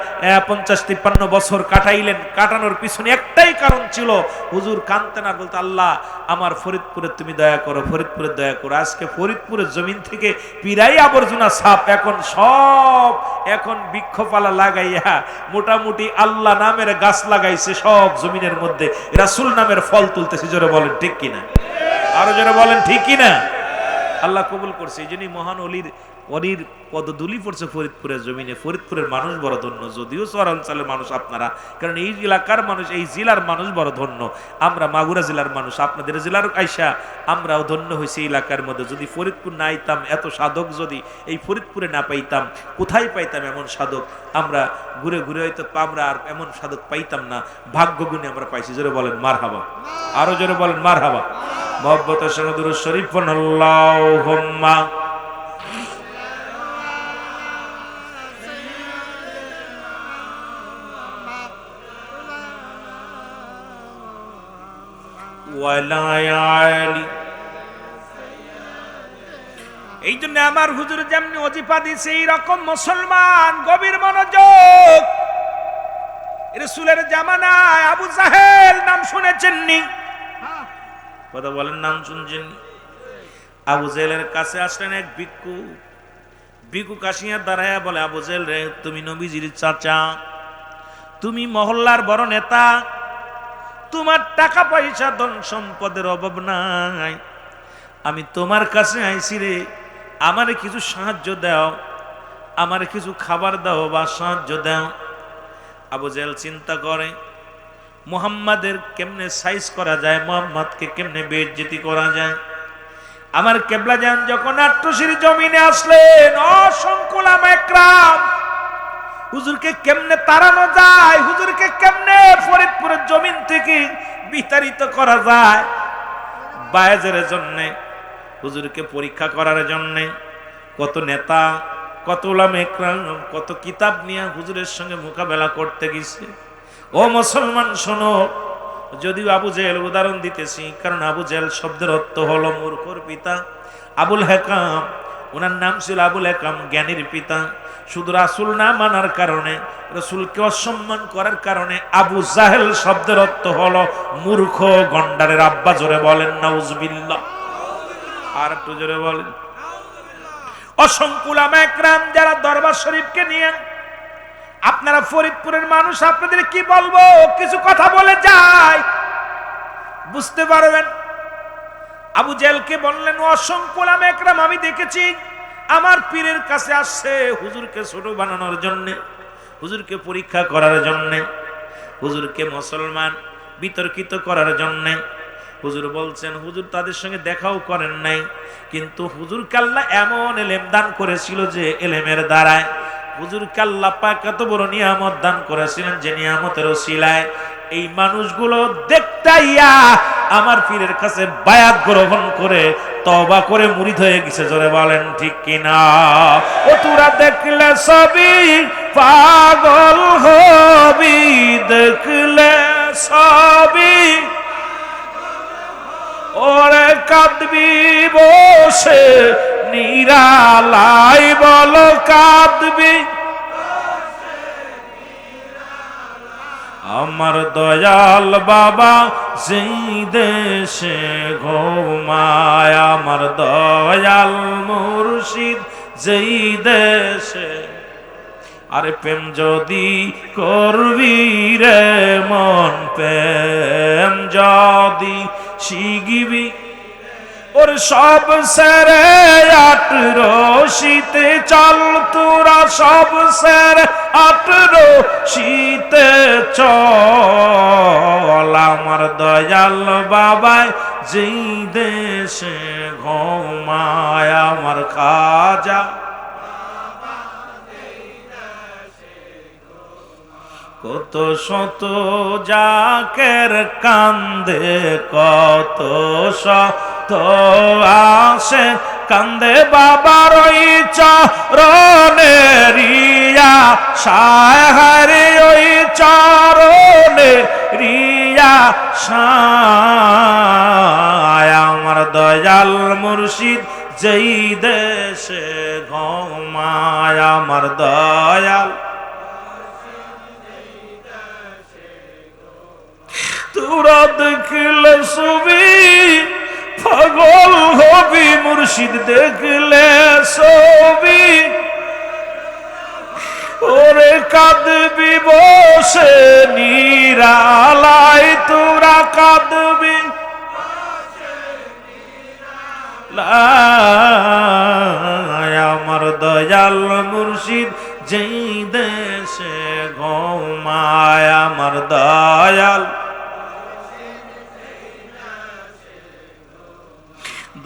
৫০-৫৩ বছর কাটাইলেন। কাটানোর পিছনে একটাই কারণ ছিল, হুজুর কানতেন আর বলতে, আল্লাহ আমার ফরিদপুরে তুমি দয়া করো, ফরিদপুরের দয়া করো। আজকে ফরিদপুরের জমিন থেকে পিরাই আবর্জনা সাপ, এখন সব এখন বৃক্ষপালা লাগাইয়া মোটামুটি আল্লাহ নামের গাছ লাগাইছে সব জমিনের মধ্যে, রাসূল নামের ফল তুলতেছে। জোরে বলেন ঠিক কিনা? আরো জোরে বলেন ঠিক কিনা? আল্লাহ কবুল করছে। এই জন্যই মহান অলির পদধূলি পড়ছে ফরিদপুরের জমিনে। ফরিদপুরের মানুষ বড় ধন্য, যদিও শহরাঞ্চলের মানুষ আপনারা, কারণ এই এলাকার মানুষ, এই জেলার মানুষ বড় ধন্য। আমরা মাগুরা জেলার মানুষ, আপনাদের জেলার আইসা আমরাও ধন্য হয়েছি এলাকার মধ্যে। যদি ফরিদপুর না আইতাম, এত সাধক যদি এই ফরিদপুরে না পাইতাম, কোথায় পাইতাম এমন সাধক? আমরা ঘুরে ঘুরে হয়তো আমরা আর এমন সাধক পাইতাম না, ভাগ্য গুণে আমরা পাইছি। জোরে বলেন মারহাবা, আরো জোরে বলেন মারহাবা। মহব্বতের সঙ্গে দুরূদ শরীফ পড়ুন, আল্লাহুম্মা এই জন্য আমার হুজুর যেমনি ওজিফা দিছে, এইরকম মুসলমান গভীর মনোযোগ। রাসূলের জামানায় আবু জাহেল নাম শুনেছেননি? কথা বলেন, নাম শুনছেন? আবু জাহেলের কাছে আসলেন এক ভিক্ষু কাশিয়া দাঁড়ায়া বলে, আবু জাহেল রে, তুমি নবীজির চাচা, তুমি মহল্লার বড় নেতা, তোমার টাকা পয়সা ধন সম্পদের অভাব নাই, আমি তোমার কাছে আইছি রে, আমারে কিছু সাহায্য দাও, আমারে কিছু খাবার দাও বা সাহায্য দাও। আবু জাহেল চিন্তা করে, মুহাম্মাদের কেমনে সাইজ করা যায়, মুহাম্মাদকে কেমনে বেইজ্জতি করা যায়। আমার কেবলা যান যখন আট্টশির জমিনে আসলেন, অসংখ্য উলামা একরাম, হুজুরকে কেমনে তাড়ানো যায়, হুজুরকে কেমনে ফরিদপুরের জমিন থেকে বিতাড়িত করা যায়, বায়েজের জন্য, হুজুরকে পরীক্ষা করার জন্য কত নেতা, কত উলামা একরাম, কত কিতাব নিয়ে হুজুরের সঙ্গে মোকাবেলা করতে গেছে। ও মুসলমান শোনো, যদিও আবু জাহেল উদাহরণ দিতেছি, কারণ আবু জাহেল শব্দের অর্থ হলো মূর্খর পিতা। আবুল হেকাম, ওনার নাম ছিল আবুল হেকাম, জ্ঞানীর পিতা। শুধু রাসূল না মানার কারণে, রাসূলকে অসম্মান করার কারণে আবু জাহেল শব্দের অর্থ হলো মূর্খ, গন্ডারের আব্বা। জোরে বলেন নাউজুবিল্লাহ, আর একটু জোরে বলেন। ও অসংখ্য উলামা একরাম যারা দরবার শরীফকে নিয়ে, আপনারা ফরিদপুরের মানুষ, আপনাদের কি বলবো, কিছু কথা বলে যাই বুঝতে পারবেন। আবু জেহেলকে বললেন, অসংখ্য উলামা একরাম আমি দেখেছি আমার পীরের কাছে আসছে হুজুরকে ছোট বানানোর জন্য, হুজুরকে পরীক্ষা করার জন্য, হুজুরকে মুসলমান বিতর্কিত করার জন্য। হুজুর বলছেন হুজুর তাদের সঙ্গে দেখাও করেন নাই, কিন্তু হুজুরকে আল্লাহ এমন এলেম দান করেছিল যে এলেমের দ্বারায় হুজুরকে আল্লাহ পাক এত বড় নিয়ামত দান করেছিলেন যে নিয়ামতের ওসিলায় এই মানুষগুলো দেখতাইয়া আমার পীরের কাছে বায়াত গ্রহণ করে তওবা করে মুরিদ হয়ে গেছে। জোরে বলেন ঠিক কিনা? ও তোরা দেখলে সবই পাগল হবি, দেখলে সবই ওরে কাঁদবি বসে নিরালাই, বলো কাঁদবি আমার দয়াল বাবা যেই দেশে ঘুমায়, আমার দয়াল মুর্শিদ যেই দেশে। আরে প্রেম যদি করবি রে মন, প্রেম যদি শিখবি, ওর সব সেরে আট রশিতে চল, তোরা সব সেরে আট রশিতে চল, আমার দয়াল বাবাই যেই দেশে ঘুমায়, আমার খাজা কত শত জাকের কান্দে, কত শত আসে কান্দে বাবার ওই চরণে রিয়া সাহারে, ওই চরণে রিয়া সায়, আমার দয়াল মুর্শিদ যেই দেশে ঘুমায়, আমার দয়াল তোরা দেখলে ছবি পাগল হবি, মুর্শিদ দেখলে ছবি ওরে কাঁদবি বসে নিরালাই, তোরা কাঁদবি আমার দয়াল মুর্শিদ যেই দেশে ঘুমায়, আমার দয়াল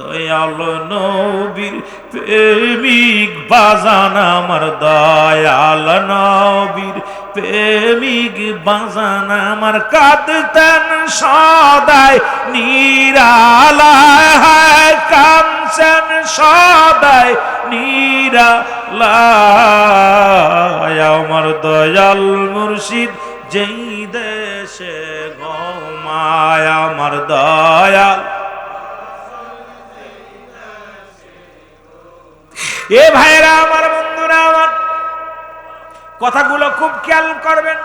দয়াল নবীর প্রেমিক বাজান, আমার দয়াল নবীর প্রেমিক বাজান, আমার কাঁদতেন সদাই নিরালায়, কাঁদছেন সদাই নিরালায়, আমার দয়াল মুর্শিদ যেই দেশে ঘুমায়, আমার দয়াল। এ ভাইরা আমার, বন্ধুরা আমার, কথাগুলো খুব খেয়াল করবেন।